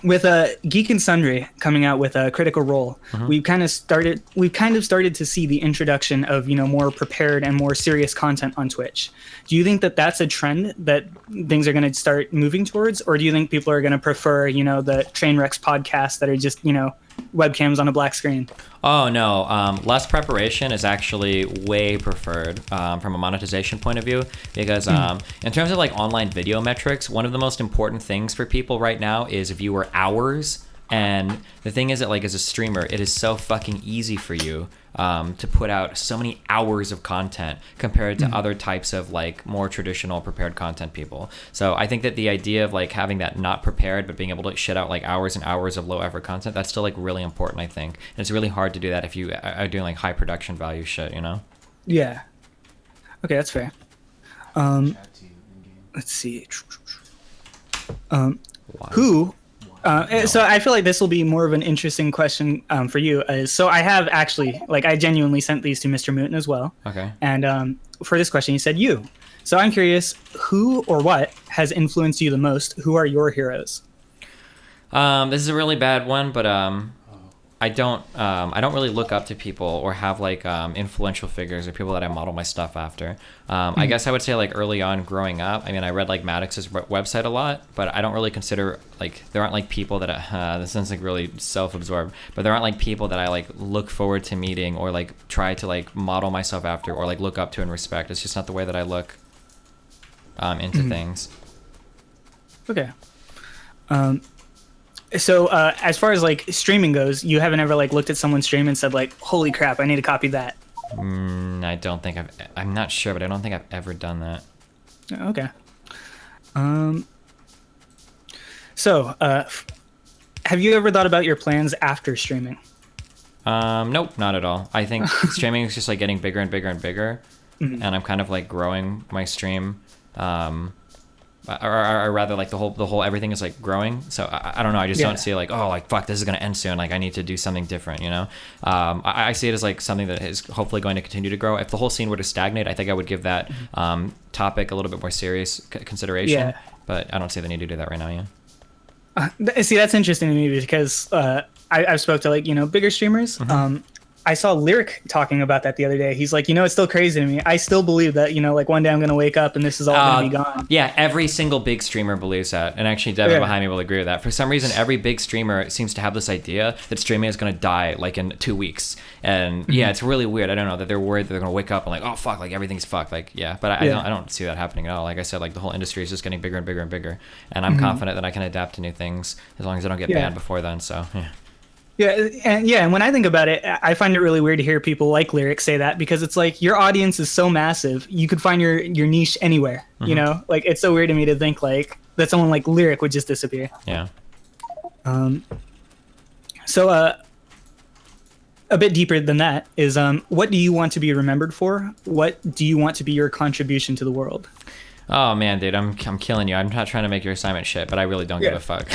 Speaker 2: with Geek and Sundry coming out with a Critical Role, we've kind of started to see the introduction of, you know, more prepared and more serious content on Twitch. Do you think that that's a trend that things are going to start moving towards, or do you think people are going to prefer, you know, the Trainwrecks podcasts that are just, you know, webcams on a black screen?
Speaker 1: Oh no, less preparation is actually way preferred from a monetization point of view, because in terms of like online video metrics, one of the most important things for people right now is viewer hours. And the thing is that, like, as a streamer, it is so fucking easy for you to put out so many hours of content compared to other types of like more traditional prepared content people. So I think that the idea of like having that not prepared but being able to shit out like hours and hours of low effort content, that's still like really important, I think. And it's really hard to do that if you are doing like high production value shit, you know?
Speaker 2: Yeah. Okay, that's fair. Let's see. Who? So I feel like this will be more of an interesting question for you. So I have actually, like, I genuinely sent these to Mr. Mooten as well.
Speaker 1: Okay.
Speaker 2: And for this question, he said, you. So I'm curious, who or what has influenced you the most? Who are your heroes?
Speaker 1: This is a really bad one, but I don't really look up to people or have like influential figures or people that I model my stuff after. I guess I would say like early on growing up, I mean, I read like Maddox's website a lot, but I don't really consider like there aren't like people that this sounds like really self-absorbed, but there aren't like people that I like look forward to meeting or like try to like model myself after or like look up to and respect. It's just not the way that I look into things.
Speaker 2: Okay. So as far as like streaming goes, you haven't ever like looked at someone's stream and said like, holy crap, I need to copy that.
Speaker 1: I don't think I'm not sure, but I don't think I've ever done that.
Speaker 2: Okay. So have you ever thought about your plans after streaming?
Speaker 1: Nope, not at all. I think streaming is just like getting bigger and bigger and bigger. And I'm kind of like growing my stream. Or rather like the whole everything is like growing, so I don't know, I just don't see like, oh, like fuck, this is gonna end soon, like I need to do something different, you know. I see it as like something that is hopefully going to continue to grow. If the whole scene were to stagnate, I think I would give that topic a little bit more serious consideration, but I don't see the need to do that right now.
Speaker 2: See, that's interesting to me because I've spoke to like, you know, bigger streamers. I saw Lyric talking about that the other day. He's like, you know, it's still crazy to me. I still believe that, you know, like one day I'm going to wake up and this is all going to be gone.
Speaker 1: Yeah, every single big streamer believes that. And actually, Devin behind me will agree with that. For some reason, every big streamer seems to have this idea that streaming is going to die like in 2 weeks. And yeah, it's really weird. I don't know, that they're worried that they're going to wake up and like, oh, fuck, like everything's fucked. Like, yeah, but I don't see that happening at all. Like I said, like the whole industry is just getting bigger and bigger and bigger. And I'm confident that I can adapt to new things as long as I don't get banned before then. So, yeah.
Speaker 2: And when I think about it, I find it really weird to hear people like Lyric say that because it's like your audience is so massive, you could find your niche anywhere. You know, like it's so weird to me to think like that someone like Lyric would just disappear.
Speaker 1: Yeah.
Speaker 2: So a bit deeper than that is what do you want to be remembered for? What do you want to be your contribution to the world?
Speaker 1: Oh man, dude, I'm killing you. I'm not trying to make your assignment shit, but I really don't give a fuck.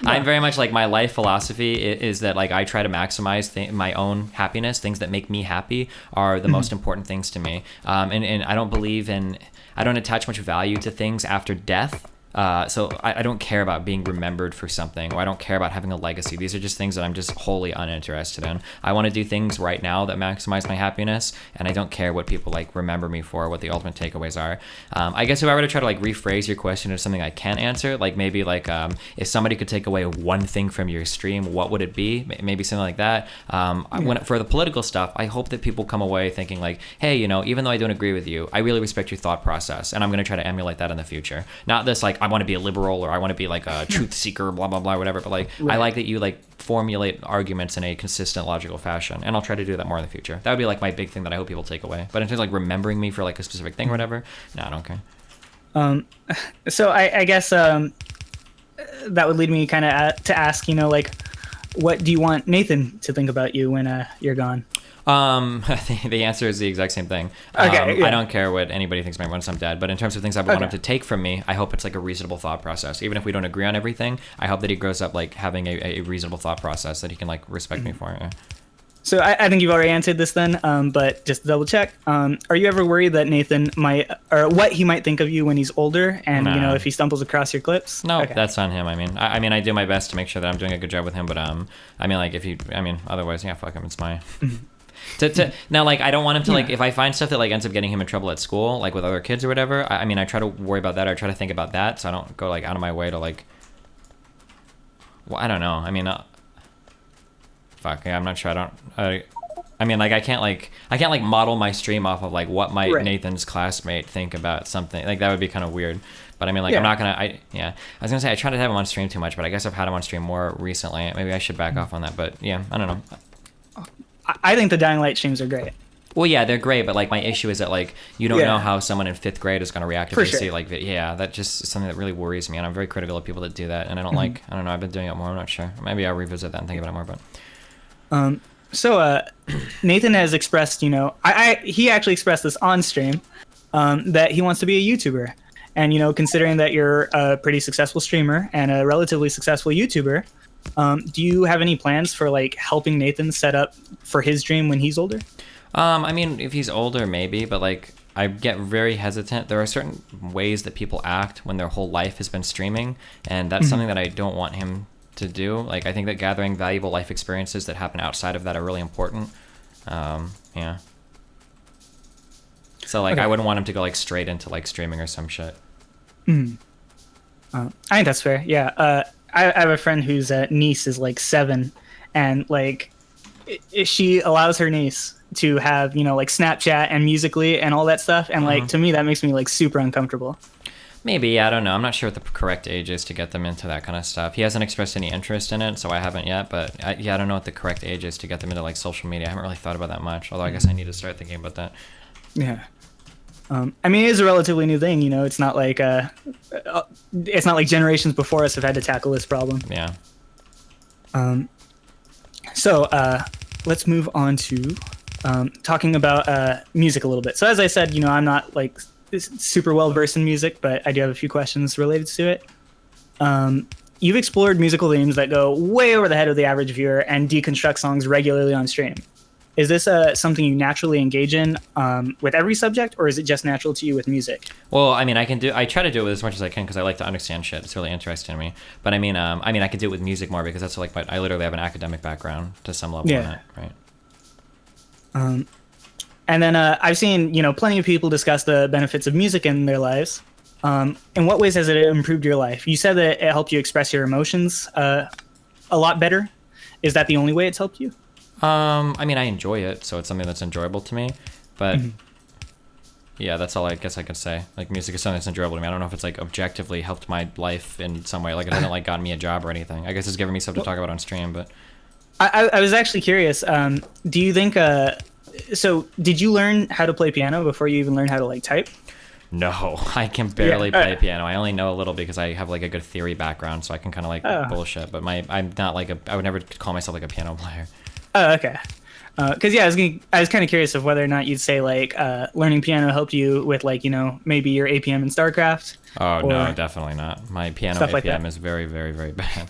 Speaker 1: I'm very much like, my life philosophy is that like I try to maximize my own happiness. Things that make me happy are the most important things to me. And I don't attach much value to things after death. So I don't care about being remembered for something, or I don't care about having a legacy. These are just things that I'm just wholly uninterested in. I want to do things right now that maximize my happiness, and I don't care what people like remember me for, what the ultimate takeaways are. I guess if I were to try to like rephrase your question into something I can answer, like maybe like if somebody could take away one thing from your stream, what would it be? Maybe something like that. For the political stuff, I hope that people come away thinking like, hey, you know, even though I don't agree with you, I really respect your thought process, and I'm going to try to emulate that in the future. Not this like, I want to be a liberal or I want to be like a truth seeker, blah, blah, blah, whatever. But like, I like that you like formulate arguments in a consistent, logical fashion. And I'll try to do that more in the future. That would be like my big thing that I hope people take away. But in terms of like remembering me for like a specific thing or whatever, no, I don't care.
Speaker 2: So I guess that would lead me kind of to ask, you know, like, what do you want Nathan to think about you when you're gone?
Speaker 1: The answer is the exact same thing. I don't care what anybody thinks of me once I'm dead, but in terms of things I want him to take from me, I hope it's like a reasonable thought process. Even if we don't agree on everything, I hope that he grows up like having a reasonable thought process that he can like respect me for. Yeah.
Speaker 2: So I think you've already answered this then, but just to double check, are you ever worried that Nathan might, or what he might think of you when he's older, and you know, if he stumbles across your clips?
Speaker 1: No, that's on him. I mean, I do my best to make sure that I'm doing a good job with him, but I mean, like otherwise, yeah, fuck him. It's my. Now, like, I don't want him to, like, if I find stuff that, like, ends up getting him in trouble at school, like, with other kids or whatever, I mean, I try to worry about that, or I try to think about that, so I don't go, like, out of my way to, like, well, I don't know, I mean, fuck, yeah, I'm not sure, I mean, like, I can't model my stream off of, like, what might Nathan's classmate think about something, like, that would be kind of weird, but I mean, like, I'm not gonna, I was gonna say, I try to have him on stream too much, but I guess I've had him on stream more recently, maybe I should back off on that, but, yeah, I don't know.
Speaker 2: I think the Dying Light streams are great.
Speaker 1: Well, yeah, they're great, but like my issue is that like you don't know how someone in 5th grade is going to react if they see like that just is something that really worries me, and I'm very critical of people that do that, and I don't like. I don't know. I've been doing it more. I'm not sure. Maybe I'll revisit that and think about it more. But
Speaker 2: so Nathan has expressed, you know, he actually expressed this on stream that he wants to be a YouTuber, and you know, considering that you're a pretty successful streamer and a relatively successful YouTuber. Do you have any plans for like helping Nathan set up for his dream when he's older?
Speaker 1: I mean, if he's older, maybe, but like, I get very hesitant. There are certain ways that people act when their whole life has been streaming, and that's something that I don't want him to do. Like, I think that gathering valuable life experiences that happen outside of that are really important. Yeah. So, like, I wouldn't want him to go, like, straight into, like, streaming or some shit.
Speaker 2: I think that's fair. Yeah. I have a friend whose niece is, like, 7, and, like, she allows her niece to have, you know, like, Snapchat and Musical.ly and all that stuff, and, like, to me, that makes me, like, super uncomfortable.
Speaker 1: Maybe, I don't know. I'm not sure what the correct age is to get them into that kind of stuff. He hasn't expressed any interest in it, so I haven't yet. But I don't know what the correct age is to get them into like social media. I haven't really thought about that much. Although I guess I need to start thinking about that.
Speaker 2: Yeah. I mean, it is a relatively new thing. You know, it's not like generations before us have had to tackle this problem.
Speaker 1: Yeah.
Speaker 2: So let's move on to talking about music a little bit. So as I said, you know, I'm not like super well versed in music, but I do have a few questions related to it. You've explored musical themes that go way over the head of the average viewer and deconstruct songs regularly on stream. Is this something you naturally engage in with every subject, or is it just natural to you with music?
Speaker 1: Well, I mean, I try to do it with as much as I can because I like to understand shit. It's really interesting to me. But I mean, I can do it with music more because that's like I literally have an academic background to some level on it, right?
Speaker 2: And then I've seen, you know, plenty of people discuss the benefits of music in their lives. In what ways has it improved your life? You said that it helped you express your emotions a lot better. Is that the only way it's helped you?
Speaker 1: I mean, I enjoy it, so it's something that's enjoyable to me. But yeah, that's all I guess I could say. Like, music is something that's enjoyable to me. I don't know if it's like objectively helped my life in some way. Like, it hasn't like gotten me a job or anything. I guess it's given me stuff to talk about on stream. But
Speaker 2: I was actually curious. Do you think? So, did you learn how to play piano before you even learned how to like type?
Speaker 1: No, I can barely play piano. I only know a little because I have like a good theory background, so I can kind of like bullshit. But I'm not like I would never call myself like a piano player.
Speaker 2: Oh, okay. Because yeah, I was kind of curious of whether or not you'd say like learning piano helped you with like, you know, maybe your APM in StarCraft.
Speaker 1: Oh no, definitely not. My piano APM is very, very, very bad.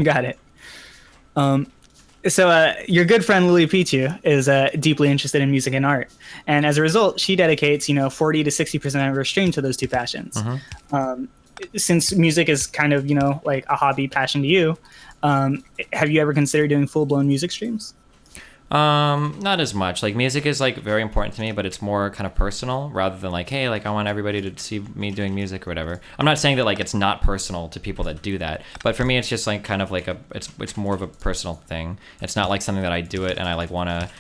Speaker 2: Got it. So your good friend Lily Pichu is deeply interested in music and art, and as a result, she dedicates 40 to 60% of her stream to those two passions. Since music is kind of like a hobby passion to you, have you ever considered doing full-blown music streams?
Speaker 1: Not as much. Like, music is like very important to me, but it's more kind of personal rather than like, hey, like I want everybody to see me doing music or whatever. I'm not saying that like it's not personal to people that do that, but for me it's just like kind of like it's more of a personal thing. It's not like something that I do it and I like want to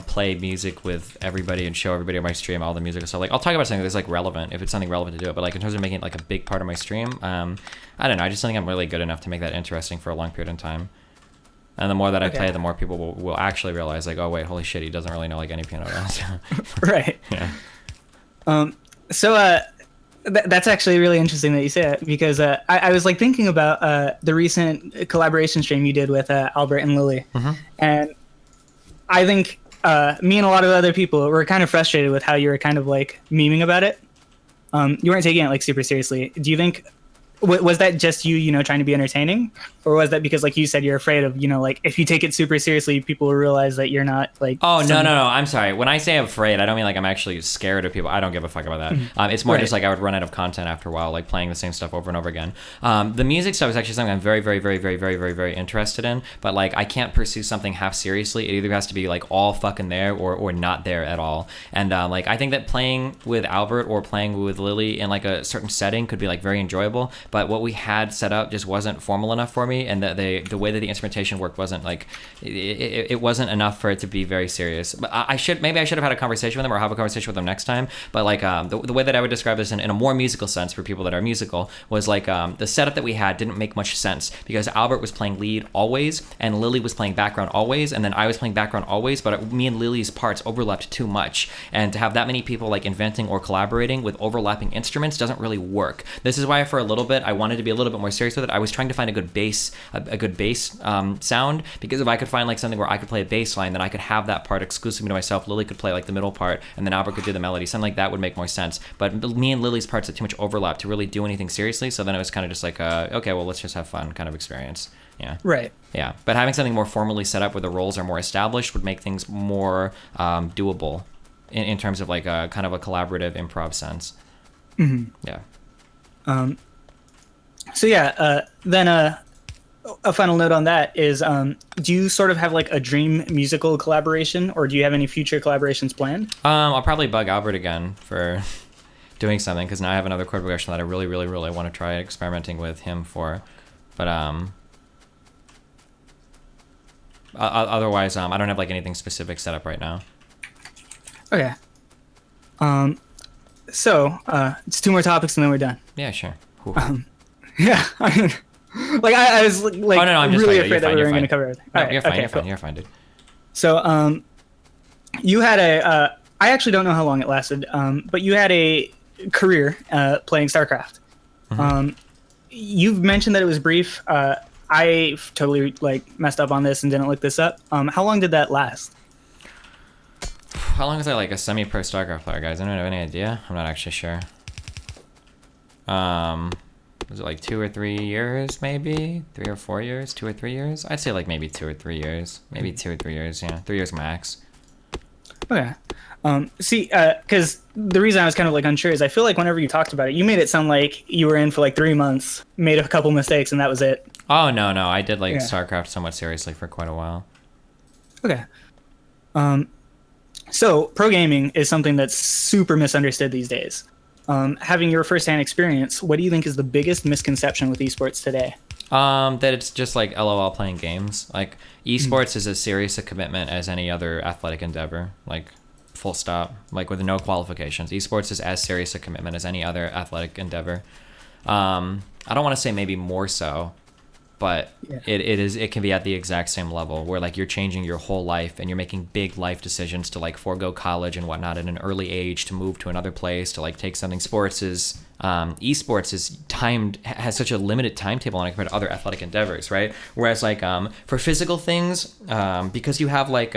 Speaker 1: play music with everybody and show everybody on my stream all the music. So like I'll talk about something that's like relevant if it's something relevant to do it, but like in terms of making it like a big part of my stream, I don't know. I just think I'm really good enough to make that interesting for a long period of time. And the more that I play, the more people will actually realize, like, oh, wait, holy shit, he doesn't really know, like, any piano at all.
Speaker 2: Right.
Speaker 1: Yeah.
Speaker 2: So that's actually really interesting that you say that, because I was, like, thinking about the recent collaboration stream you did with Albert and Lily. And I think me and a lot of other people were kind of frustrated with how you were kind of, like, memeing about it. You weren't taking it, like, super seriously. Do you think... Was that just you, trying to be entertaining? Or was that because, like you said, you're afraid of, like, if you take it super seriously, people will realize that you're not, like...
Speaker 1: Oh, no. I'm sorry. When I say afraid, I don't mean, like, I'm actually scared of people. I don't give a fuck about that. It's more just, like, I would run out of content after a while, like, playing the same stuff over and over again. The music stuff is actually something I'm very, very, very, very, very, very, very interested in. But, like, I can't pursue something half seriously. It either has to be, like, all fucking there or not there at all. And, like, I think that playing with Albert or playing with Lily in, like, a certain setting could be, like, very enjoyable. But what we had set up just wasn't formal enough for me, and that the way that the instrumentation worked wasn't like it wasn't enough for it to be very serious. But I should have had a conversation with them or have a conversation with them next time. But like the way that I would describe this in a more musical sense for people that are musical was like the setup that we had didn't make much sense because Albert was playing lead always and Lily was playing background always, and then I was playing background always, but me and Lily's parts overlapped too much, and to have that many people like inventing or collaborating with overlapping instruments doesn't really work. This is why for a little bit I wanted to be a little bit more serious with it. I was trying to find a good bass sound, because if I could find like something where I could play a bass line, then I could have that part exclusively to myself. Lily could play like the middle part, and then Albert could do the melody. Something like that would make more sense. But me and Lily's parts had too much overlap to really do anything seriously. So then it was kind of just like, okay, well, let's just have fun kind of experience. Yeah.
Speaker 2: Right.
Speaker 1: Yeah. But having something more formally set up where the roles are more established would make things more doable. in terms of like a kind of a collaborative improv sense. Yeah.
Speaker 2: So yeah, then a final note on that is, do you sort of have like a dream musical collaboration, or do you have any future collaborations planned?
Speaker 1: I'll probably bug Albert again for doing something, because now I have another chord progression that I really, really, really want to try experimenting with him for. But otherwise, I don't have like anything specific set up right now.
Speaker 2: Okay. So it's 2 more topics and then we're done.
Speaker 1: Yeah, sure.
Speaker 2: Yeah. I mean, like I was like
Speaker 1: Oh, no, I'm just
Speaker 2: really
Speaker 1: fine.
Speaker 2: afraid that we weren't going to cover everything.
Speaker 1: No,
Speaker 2: All right,
Speaker 1: you're fine.
Speaker 2: okay,
Speaker 1: You're fine.
Speaker 2: cool.
Speaker 1: You're fine, dude.
Speaker 2: So you had a I actually don't know how long it lasted, but you had a career playing StarCraft. You've mentioned that it was brief. I totally like messed up on this and didn't look this up. How long did that last?
Speaker 1: How long is I like a semi-pro StarCraft player, guys? I don't have any idea. I'm not actually sure. Was it like 2 or 3 years, maybe? 3 or 4 years? 2 or 3 years? I'd say like maybe 2 or 3 years. Maybe 2 or 3 years, yeah. 3 years max.
Speaker 2: Okay. See, because the reason I was kind of like unsure is I feel like whenever you talked about it, you made it sound like you were in for like 3 months, made a couple mistakes, and that was it.
Speaker 1: Oh, no. I did like StarCraft somewhat seriously for quite a while.
Speaker 2: Okay. So pro gaming is something that's super misunderstood these days. Having your firsthand experience, what do you think is the biggest misconception with esports today?
Speaker 1: That it's just like LOL playing games. Like esports is as serious a commitment as any other athletic endeavor. Like full stop. Like with no qualifications. Esports is as serious a commitment as any other athletic endeavor. I don't want to say maybe more so, but it can be at the exact same level where like you're changing your whole life and you're making big life decisions to like forego college and whatnot at an early age to move to another place to like take something. Esports is has such a limited timetable on it compared to other athletic endeavors, right? Whereas like for physical things, because you have like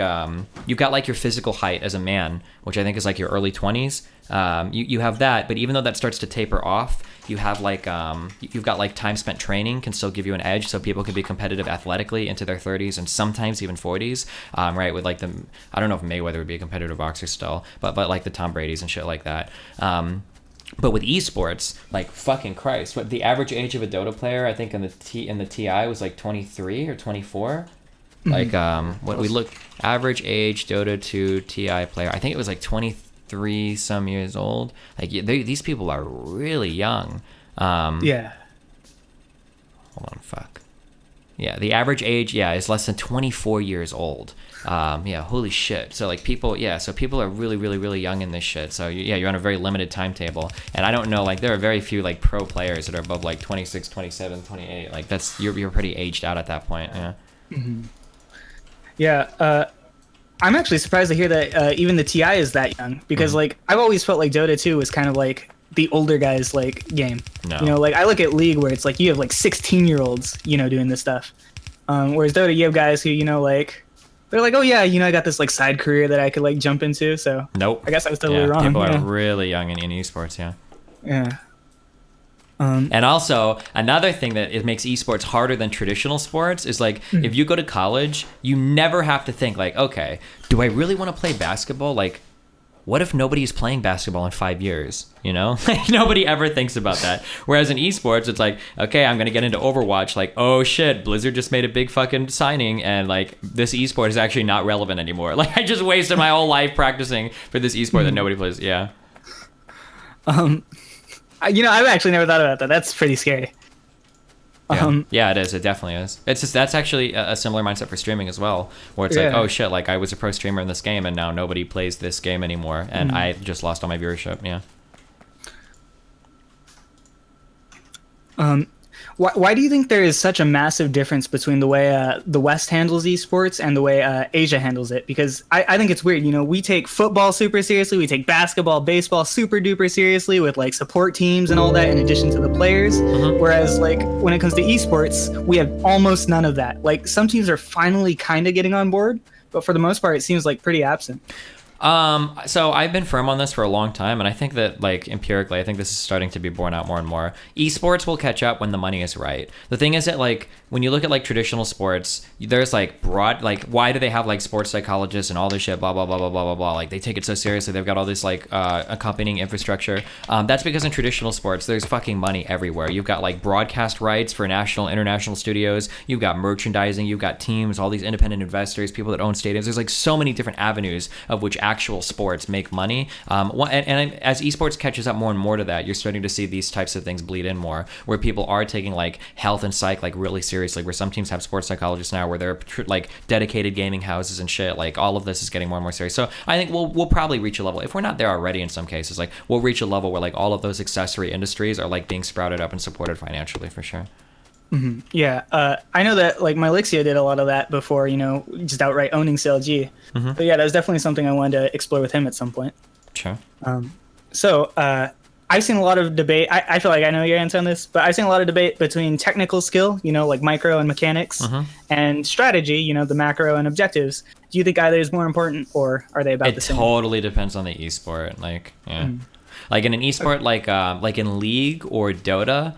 Speaker 1: you've got like your physical height as a man, which I think is like your early 20s. You have that, but even though that starts to taper off, you have like you've got like time spent training can still give you an edge, so people can be competitive athletically into their 30s and sometimes even 40s, right? With like I don't know if Mayweather would be a competitive boxer still, but like the Tom Brady's and shit like that. But with esports, like fucking Christ, what the average age of a Dota player, I think in the TI was like 23 or 24. Like what we look average age Dota 2 TI player, I think it was like 23 some years old. Like these people are really young.
Speaker 2: Yeah.
Speaker 1: Hold on, fuck. Yeah, the average age, is less than 24 years old. Holy shit. So like people are really, really, really young in this shit. So you're on a very limited timetable. And I don't know, like there are very few like pro players that are above like 26, 27, 28. Like that's, you're pretty aged out at that point. Yeah.
Speaker 2: Mm-hmm. Yeah. I'm actually surprised to hear that even the TI is that young, because like I've always felt like Dota 2 was kind of like the older guys like game.
Speaker 1: No.
Speaker 2: You know, like I look at League where it's like you have like 16-year-olds, doing this stuff. Whereas Dota, you have guys who, like they're like, oh yeah, I got this like side career that I could like jump into. So
Speaker 1: nope.
Speaker 2: I guess I was totally wrong.
Speaker 1: People are really young in esports. Yeah.
Speaker 2: Yeah.
Speaker 1: And also another thing that it makes esports harder than traditional sports is like if you go to college, you never have to think like, okay, do I really want to play basketball? Like, what if nobody's playing basketball in 5 years? Like nobody ever thinks about that. Whereas in esports, it's like, okay, I'm gonna get into Overwatch. Like, oh shit, Blizzard just made a big fucking signing, and like this esport is actually not relevant anymore. Like I just wasted my whole life practicing for this esport that nobody plays. Yeah.
Speaker 2: I've actually never thought about that. That's pretty scary.
Speaker 1: Yeah, it is. It definitely is. It's just that's actually a similar mindset for streaming as well, where it's like, oh shit, like I was a pro streamer in this game, and now nobody plays this game anymore, and I just lost all my viewership. Yeah.
Speaker 2: Why do you think there is such a massive difference between the way the West handles esports and the way Asia handles it? Because I think it's weird. We take football super seriously. We take basketball, baseball super duper seriously with like support teams and all that in addition to the players. Whereas like when it comes to esports, we have almost none of that. Like some teams are finally kind of getting on board, but for the most part, it seems like pretty absent.
Speaker 1: So I've been firm on this for a long time, and I think that, like, empirically, I think this is starting to be borne out more and more. Esports will catch up when the money is right. The thing is that, like, when you look at, like, traditional sports, there's, like, broad, like, why do they have, like, sports psychologists and all this shit, blah, blah, blah, blah, blah, blah, blah. Like, they take it so seriously. They've got all this, like, accompanying infrastructure. That's because in traditional sports, there's fucking money everywhere. You've got, like, broadcast rights for national, international studios. You've got merchandising. You've got teams, all these independent investors, people that own stadiums. There's, like, so many different avenues of which actual sports make money. And as esports catches up more and more to that, you're starting to see these types of things bleed in more, where people are taking, like, health and psych, like, really seriously, where some teams have sports psychologists now, where they're like dedicated gaming houses and shit. Like, all of this is getting more and more serious. So I think we'll probably reach a level, if we're not there already in some cases, like, we'll reach a level where, like, all of those accessory industries are, like, being sprouted up and supported financially, for sure.
Speaker 2: Mm-hmm. Yeah, I know that, like, Mylixia did a lot of that before, you know, just outright owning CLG.
Speaker 1: Mm-hmm.
Speaker 2: But yeah, that was definitely something I wanted to explore with him at some point.
Speaker 1: Sure.
Speaker 2: So I've seen a lot of debate. I feel like I know your answer on this, but I've seen a lot of debate between technical skill, you know, like micro and mechanics, and strategy, you know, the macro and objectives. Do you think either is more important, or are they about the same?
Speaker 1: It totally depends on the esport. Like, yeah. Like in an esport, like in League or Dota,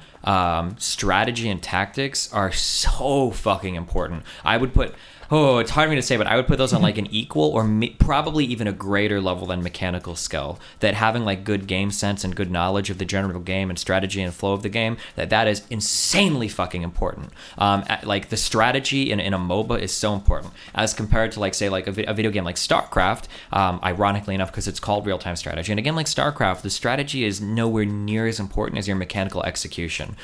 Speaker 1: strategy and tactics are so fucking important. I would put, it's hard for me to say, but I would put those on like an equal or probably even a greater level than mechanical skill. That having like good game sense and good knowledge of the general game and strategy and flow of the game, that is insanely fucking important. Like the strategy in a MOBA is so important as compared to, like, say, like a video game like StarCraft, ironically enough, because it's called real-time strategy. And again, like StarCraft, the strategy is nowhere near as important as your mechanical execution.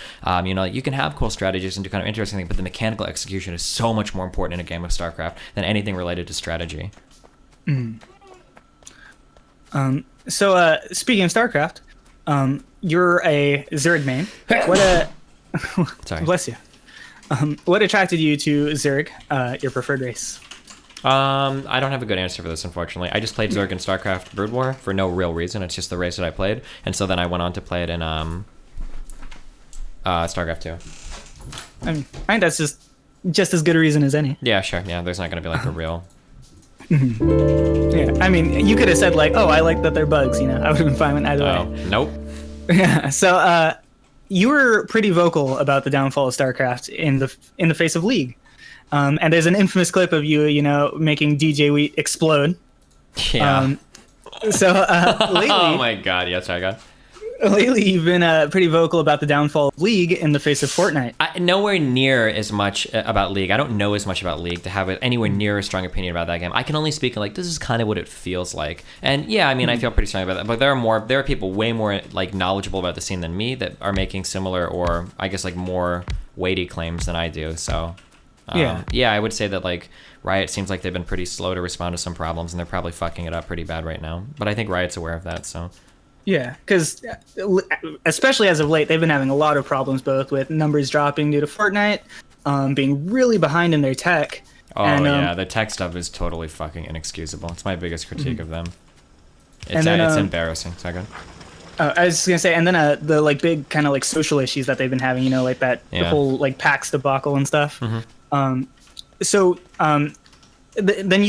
Speaker 1: You know, you can have cool strategies and do kind of interesting things, but the mechanical execution is so much more important in a game of StarCraft than anything related to strategy.
Speaker 2: So speaking of StarCraft, you're a Zerg main.
Speaker 1: Sorry.
Speaker 2: Bless you. What attracted you to Zerg, your preferred race?
Speaker 1: I don't have a good answer for this, unfortunately. I just played Zerg in StarCraft Brood War for no real reason. It's just the race that I played, and so then I went on to play it in StarCraft 2.
Speaker 2: I think that's just as good a reason as any.
Speaker 1: Yeah, sure. Yeah, there's not going to be like a real...
Speaker 2: Yeah, I mean, you could have said like, oh, I like that they're bugs, you know. I would have been fine with either way.
Speaker 1: Nope.
Speaker 2: Yeah, so you were pretty vocal about the downfall of StarCraft in the face of League. And there's an infamous clip of you, you know, making DJ Wheat explode.
Speaker 1: Yeah.
Speaker 2: Lately...
Speaker 1: Oh my god, yes, I got...
Speaker 2: Lately, you've been pretty vocal about the downfall of League in the face of Fortnite.
Speaker 1: Nowhere near as much about League. I don't know as much about League to have anywhere near a strong opinion about that game. I can only speak like, this is kind of what it feels like. And yeah, I mean, I feel pretty strong about that. But there are people way more like knowledgeable about the scene than me that are making similar or I guess like more weighty claims than I do. So yeah, I would say that like Riot seems like they've been pretty slow to respond to some problems and they're probably fucking it up pretty bad right now. But I think Riot's aware of that, so...
Speaker 2: Yeah, because especially as of late, they've been having a lot of problems, both with numbers dropping due to Fortnite, being really behind in their tech.
Speaker 1: Oh, and, yeah, the tech stuff is totally fucking inexcusable. It's my biggest critique of them. It's embarrassing. Second.
Speaker 2: I was just going to say, and then the like big kind of like social issues that they've been having, you know, like that the whole like PAX debacle and stuff. Then you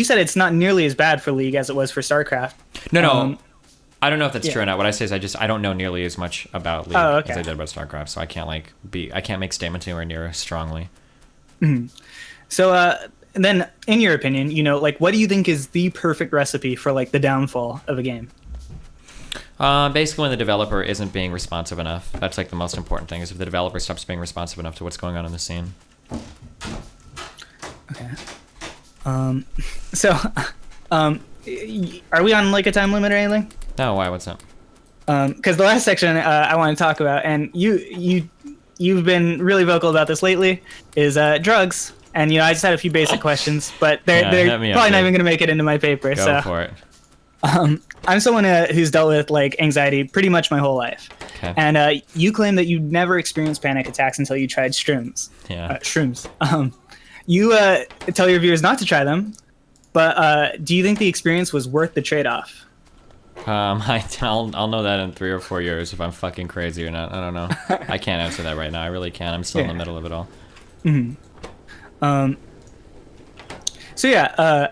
Speaker 2: said it's not nearly as bad for League as it was for StarCraft.
Speaker 1: No. I don't know if that's true or not. What I say is I don't know nearly as much about League as I did about StarCraft, so I can't I can't make statements anywhere near as strongly.
Speaker 2: So then, in your opinion, you know, like, what do you think is the perfect recipe for like the downfall of a game?
Speaker 1: Basically, when the developer isn't being responsive enough. That's like the most important thing. Is if the developer stops being responsive enough to what's going on in the scene.
Speaker 2: Okay. Are we on like a time limit or anything?
Speaker 1: No, why? What's up?
Speaker 2: Because the last section I want to talk about, and you've been really vocal about this lately, is drugs. And you know, I just had a few basic questions, but they're probably not even going to make it into my paper.
Speaker 1: Go for it.
Speaker 2: I'm someone who's dealt with like anxiety pretty much my whole life. Okay. And you claim that you never experienced panic attacks until you tried shrooms.
Speaker 1: Yeah.
Speaker 2: Shrooms. You tell your viewers not to try them, but do you think the experience was worth the trade-off?
Speaker 1: I'll know that in 3 or 4 years if I'm fucking crazy or not. I don't know. I can't answer that right now. I really can't. I'm still in the middle of it all. So yeah,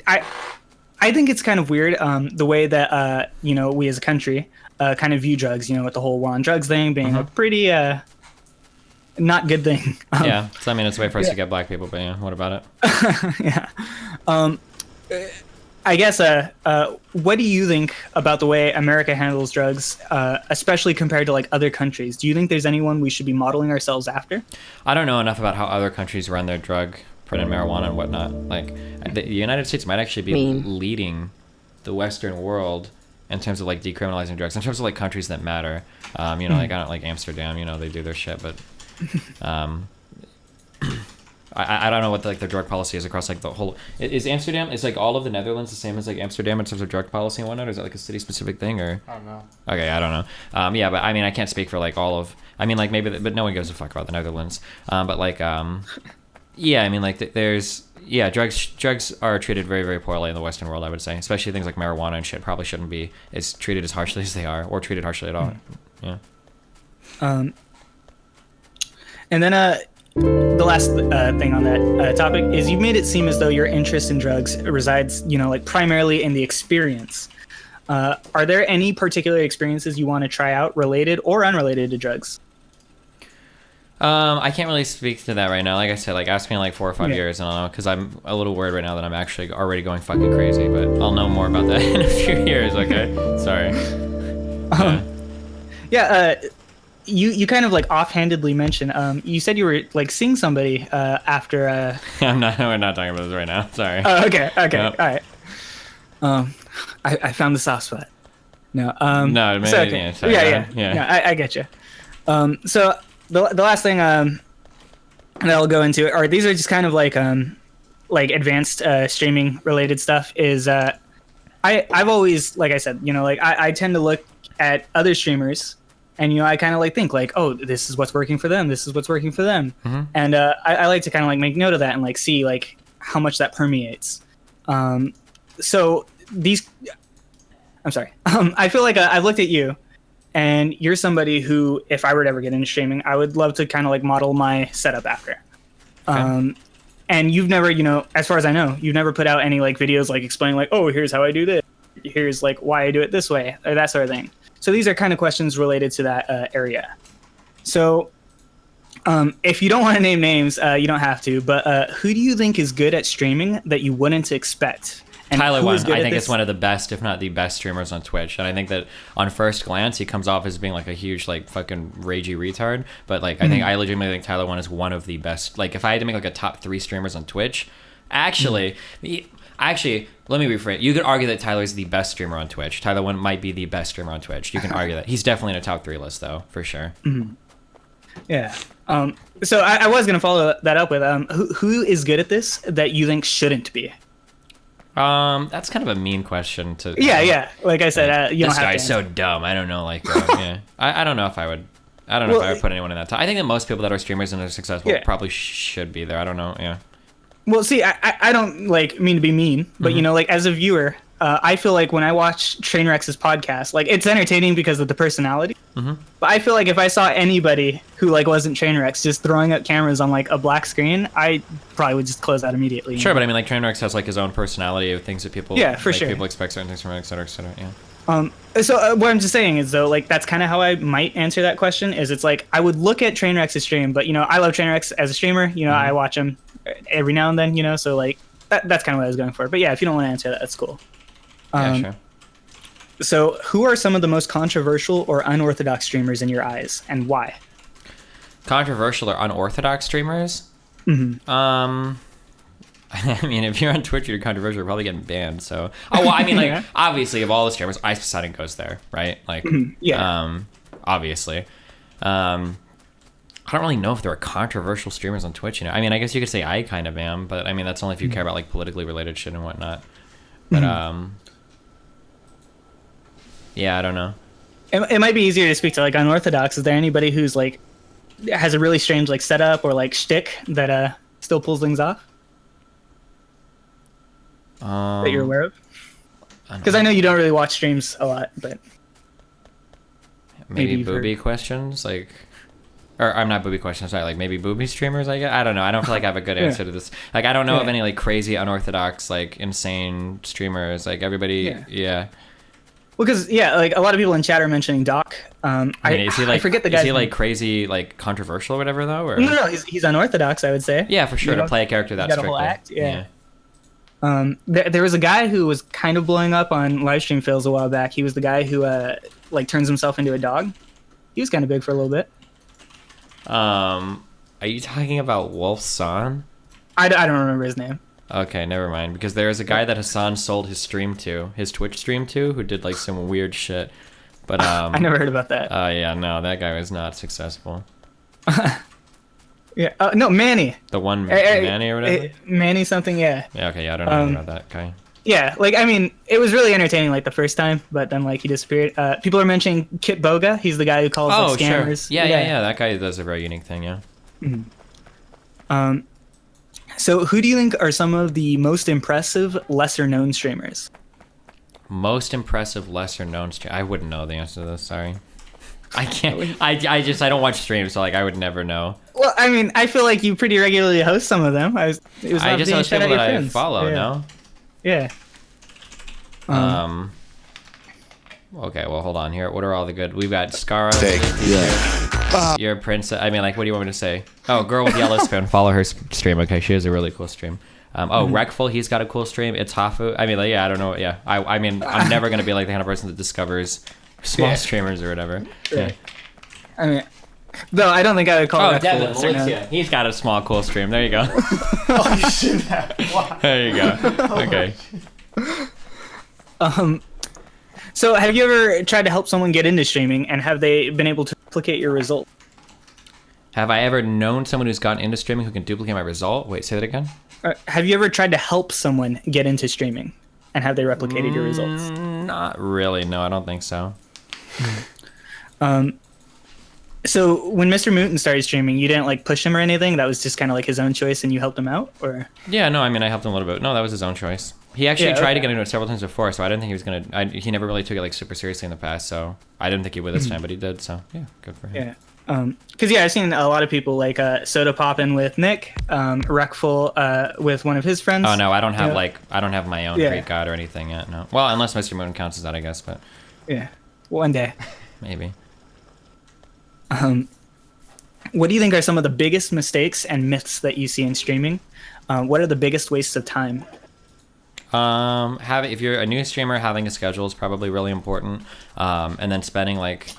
Speaker 1: I
Speaker 2: I think it's kind of weird the way that we as a country kind of view drugs. With the whole war on drugs thing being a pretty not good thing.
Speaker 1: Yeah, so I mean, it's a way for us to get black people, but yeah, what about it?
Speaker 2: Yeah. I guess, what do you think about the way America handles drugs, especially compared to like other countries? Do you think there's anyone we should be modeling ourselves after?
Speaker 1: I don't know enough about how other countries run their drug, printed marijuana and whatnot. Like, the United States might actually be leading the Western world in terms of like decriminalizing drugs, in terms of like countries that matter. Like I don't like Amsterdam, they do their shit, but I don't know what their drug policy is across like the whole. Is Amsterdam, is like all of the Netherlands the same as like Amsterdam in terms of drug policy and whatnot? Or is that like a city specific thing or?
Speaker 3: I don't know.
Speaker 1: Okay, I don't know. Yeah, but I mean I can't speak for like all of. I mean like maybe, but no one gives a fuck about the Netherlands. But like yeah, I mean like there's drugs are treated very very poorly in the Western world. I would say, especially things like marijuana and shit probably shouldn't be as treated as harshly as they are, or treated harshly at all. Yeah.
Speaker 2: And then the last thing on that topic is you made it seem as though your interest in drugs resides, like primarily in the experience. Are there any particular experiences you want to try out related or unrelated to drugs?
Speaker 1: I can't really speak to that right now. Like I said, like ask me in like 4 or 5 years, and I'll know, because I'm a little worried right now that I'm actually already going fucking crazy. But I'll know more about that in a few years. Okay, sorry. You kind of like offhandedly mentioned. You said you were like seeing somebody after. I'm not. We're not talking about this right now. Sorry.
Speaker 2: Okay.
Speaker 1: Nope.
Speaker 2: All right. I found the soft spot. No.
Speaker 1: No. Maybe,
Speaker 2: so, okay. Yeah. I get you. So the last thing that I'll go into are these are just kind of like advanced streaming related stuff. Is I've always, like I said, I tend to look at other streamers. And, I kind of like think like, oh, this is what's working for them. This is what's working for them. Mm-hmm. And I like to kind of like make note of that and like see like how much that permeates. So these, I'm sorry. I feel like I've looked at you and you're somebody who, if I were to ever get into streaming, I would love to kind of like model my setup after. Okay. And you've never, as far as I know, you've never put out any like videos like explaining like, oh, here's how I do this. Here's like why I do it this way or that sort of thing. So these are kind of questions related to that area. So if you don't want to name names, you don't have to. But who do you think is good at streaming that you wouldn't expect? And
Speaker 1: Tyler One, I think it's one of the best, if not the best streamers on Twitch. And I think that on first glance, he comes off as being like a huge, like fucking ragey retard. But like, I think I legitimately think Tyler One is one of the best. Like if I had to make like a top 3 streamers on Twitch, actually, let me rephrase. You could argue that Tyler's the best streamer on Twitch. Tyler One might be the best streamer on Twitch. You can argue that. He's definitely in a top 3 list, though, for sure.
Speaker 2: Mm-hmm. Yeah. So I was going to follow that up with who is good at this that you think shouldn't be?
Speaker 1: That's kind of a mean question to.
Speaker 2: Yeah. Like I said, you
Speaker 1: this
Speaker 2: don't have
Speaker 1: guy's
Speaker 2: to
Speaker 1: so dumb. I don't know. Like, yeah. I don't know if I would. I don't know if I would put anyone in that top. I think that most people that are streamers and are successful probably should be there. I don't know. Yeah.
Speaker 2: Well, see, I don't like mean to be mean, but like as a viewer, I feel like when I watch Trainwreck's podcast, like it's entertaining because of the personality. Mm-hmm. But I feel like if I saw anybody who like wasn't Trainwreck's just throwing up cameras on like a black screen, I probably would just close out immediately.
Speaker 1: Sure, but I mean, like Trainwreck's has like his own personality of things that people.
Speaker 2: Yeah, for sure.
Speaker 1: People expect certain things from it, et cetera, et cetera. Yeah.
Speaker 2: So what I'm just saying is though, like that's kind of how I might answer that question. Is it's like I would look at Trainwreck's stream, but I love Trainwreck's as a streamer. I watch him every now and then. So like that's kind of what I was going for. But yeah, if you don't want to answer that, that's cool.
Speaker 1: Yeah, sure.
Speaker 2: So who are some of the most controversial or unorthodox streamers in your eyes, and why?
Speaker 1: Controversial or unorthodox streamers?
Speaker 2: Mm-hmm.
Speaker 1: I mean, if you're on Twitch, you're controversial, you're probably getting banned. So, I mean, like, obviously, of all the streamers, Ice Poseidon goes there, right? Like, obviously. I don't really know if there are controversial streamers on Twitch. I mean, I guess you could say I kind of am, but I mean, that's only if you care about like politically related shit and whatnot. But yeah, I don't know.
Speaker 2: It might be easier to speak to like unorthodox. Is there anybody who's like has a really strange like setup or like shtick that still pulls things off? That you're aware of? Because I know you don't really watch streams a lot, but
Speaker 1: maybe booby questions like. Or I'm not booby questions, sorry, like maybe booby streamers, I guess. I don't know. I don't feel like I have a good answer to this. Like, I don't know of any like crazy, unorthodox, like insane streamers. Like everybody, Well,
Speaker 2: because like a lot of people in chat are mentioning Doc.
Speaker 1: Is he like?
Speaker 2: I forget the guy.
Speaker 1: Is he like crazy, like controversial or whatever though? Or?
Speaker 2: No, he's unorthodox, I would say.
Speaker 1: Yeah, for sure. To play a character that
Speaker 2: got a whole act. There was a guy who was kind of blowing up on livestream fails a while back. He was the guy who like turns himself into a dog. He was kind of big for a little bit.
Speaker 1: Are you talking about Wolf Son?
Speaker 2: I don't remember his name.
Speaker 1: Okay, never mind. Because there is a guy that Hassan sold his stream to, his Twitch stream to, who did like some weird shit. But
Speaker 2: I never heard about that.
Speaker 1: Yeah, no, that guy was not successful.
Speaker 2: Yeah. No, Manny.
Speaker 1: The one Manny or whatever.
Speaker 2: Manny something. Yeah.
Speaker 1: Yeah. Okay. Yeah, I don't know about that guy.
Speaker 2: Yeah, like I mean, it was really entertaining like the first time, but then like he disappeared. People are mentioning Kit Boga. He's the guy who calls like scammers.
Speaker 1: Sure. Yeah. That guy does a very unique thing. Yeah.
Speaker 2: Mm-hmm. So who do you think are some of the most impressive, lesser-known streamers?
Speaker 1: Most impressive, lesser-known streamer. I wouldn't know the answer to this. Sorry. I can't. I don't watch streams, so like I would never know.
Speaker 2: Well, I mean, I feel like you pretty regularly host some of them. I just
Speaker 1: host people that I follow. No.
Speaker 2: Yeah.
Speaker 1: Okay, well, hold on here. What are all the good? We've got Skara. You're a princess. I mean, like, what do you want me to say? Oh, girl with yellow spoon. Follow her stream. Okay, she has a really cool stream. Wreckful, he's got a cool stream. It's Hafu. I mean, like, yeah, I don't know. Yeah, I mean, I'm never gonna be like the kind of person that discovers small streamers or whatever. Yeah.
Speaker 2: I mean, though I don't think I would call.
Speaker 1: Oh, Devin, he's got a small, cool stream. There you go.
Speaker 3: Oh, you should have. Wow.
Speaker 1: There you go. Okay.
Speaker 2: So have you ever tried to help someone get into streaming, and have they been able to replicate your result?
Speaker 1: Have I ever known someone who's gotten into streaming who can duplicate my result? Wait, say that again.
Speaker 2: Have you ever tried to help someone get into streaming, and have they replicated your results?
Speaker 1: Not really. No, I don't think so.
Speaker 2: So when Mr. Mutant started streaming, you didn't like push him or anything? That was just kind of like his own choice, and you helped him out, or? Yeah,
Speaker 1: no, I mean I helped him a little bit. No, that was his own choice. He actually tried to get into it several times before, so I didn't think he was gonna. He never really took it like super seriously in the past, so I didn't think he would this time, but he did. So yeah, good for him.
Speaker 2: Yeah. Because I've seen a lot of people like Soda Poppin' with Nick, Wreckful with one of his friends.
Speaker 1: Oh no, I don't have I don't have my own Greek God or anything yet. No. Well, unless Mr. Moon counts as that, I guess. But
Speaker 2: yeah, one day.
Speaker 1: Maybe.
Speaker 2: What do you think are some of the biggest mistakes and myths that you see in streaming? What are the biggest wastes of time?
Speaker 1: If you're a new streamer, having a schedule is probably really important. And then spending like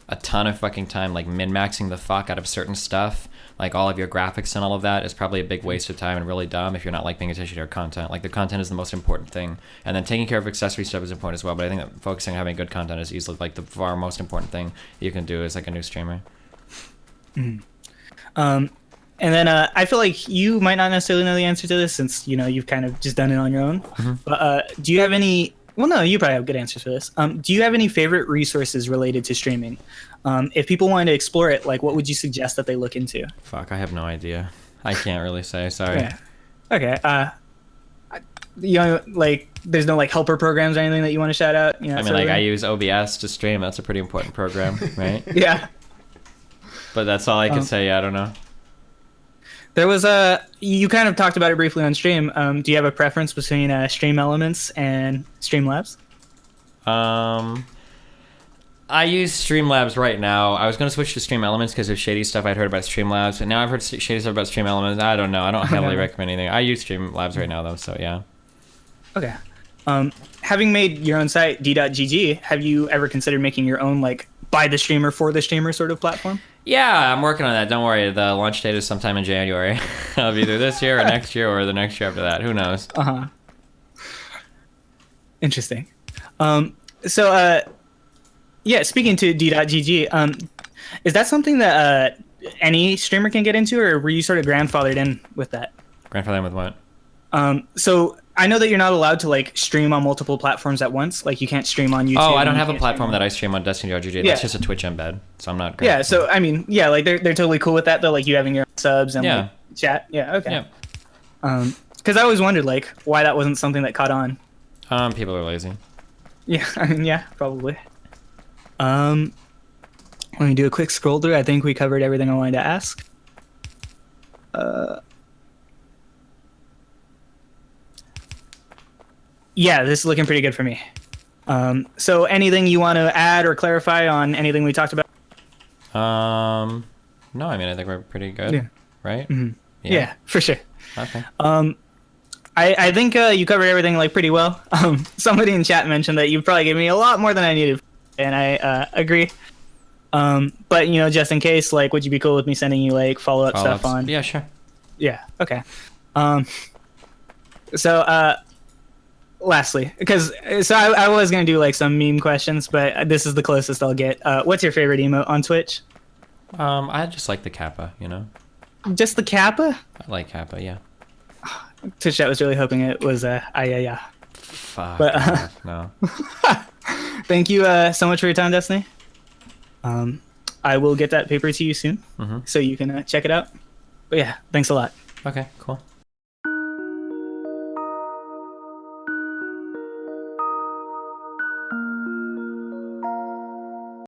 Speaker 1: a ton of fucking time like min-maxing the fuck out of certain stuff, like all of your graphics and all of that is probably a big waste of time and really dumb if you're not like paying attention to your content. Like the content is the most important thing, and then taking care of accessory stuff is important as well. But I think that focusing on having good content is easily like the far most important thing you can do as like a new streamer.
Speaker 2: And then I feel like you might not necessarily know the answer to this since you've kind of just done it on your own. But do you have any? Well, no, you probably have good answers for this. Do you have any favorite resources related to streaming? If people wanted to explore it, like what would you suggest that they look into?
Speaker 1: Fuck, I have no idea. I can't really say. Sorry.
Speaker 2: Okay. Like there's no like helper programs or anything that you want to shout out?
Speaker 1: I mean, like I use OBS to stream. That's a pretty important program, right?
Speaker 2: Yeah.
Speaker 1: But that's all I can say. I don't know.
Speaker 2: There was you kind of talked about it briefly on stream. Do you have a preference between Stream Elements and Streamlabs?
Speaker 1: I use Streamlabs right now. I was going to switch to Stream Elements because of shady stuff I'd heard about Streamlabs, and now I've heard shady stuff about Stream Elements. I don't know. I don't heavily recommend anything. I use Streamlabs right now though, so yeah.
Speaker 2: Okay. Having made your own site, d.gg, have you ever considered making your own like by the streamer for the streamer sort of platform?
Speaker 1: Yeah, I'm working on that. Don't worry. The launch date is sometime in January. Of either this year or next year or the next year after that. Who knows?
Speaker 2: Interesting. Yeah, speaking to d.gg, is that something that any streamer can get into, or were you sort of grandfathered in with that?
Speaker 1: Grandfathered in with what?
Speaker 2: So I know that you're not allowed to like stream on multiple platforms at once. Like you can't stream on YouTube.
Speaker 1: Oh, I don't have a platform that I stream on Destiny.gg. That's just a Twitch embed, so I'm not.
Speaker 2: Yeah, so I mean, yeah, like they're totally cool with that though. Like you having your own subs and like, chat. Yeah, okay. Yeah. Because I always wondered like why that wasn't something that caught on.
Speaker 1: People are lazy.
Speaker 2: Yeah, I mean, yeah, probably. Let's Let me do a quick scroll through. I think we covered everything I wanted to ask. Yeah, this is looking pretty good for me. So anything you want to add or clarify on anything we talked about?
Speaker 1: No, I mean, I think we're pretty good,
Speaker 2: Yeah.
Speaker 1: right?
Speaker 2: Mm-hmm. Yeah, for sure.
Speaker 1: Okay.
Speaker 2: I think you covered everything like pretty well. Somebody in chat mentioned that you probably gave me a lot more than I needed, and I agree. But you know, just in case, like, would you be cool with me sending you like follow-up stuff on?
Speaker 1: Yeah, sure.
Speaker 2: Yeah. Okay. So lastly, because I was gonna do like some meme questions, but this is the closest I'll get. What's your favorite emote on Twitch?
Speaker 1: I just like the Kappa, you know?
Speaker 2: Just the Kappa?
Speaker 1: I like Kappa, yeah.
Speaker 2: Twitch chat was really hoping it was yeah.
Speaker 1: Fuck.
Speaker 2: But
Speaker 1: off, no.
Speaker 2: thank you so much for your time, Destiny. I will get that paper to you soon, so you can check it out. But yeah, thanks a lot.
Speaker 1: Okay, cool.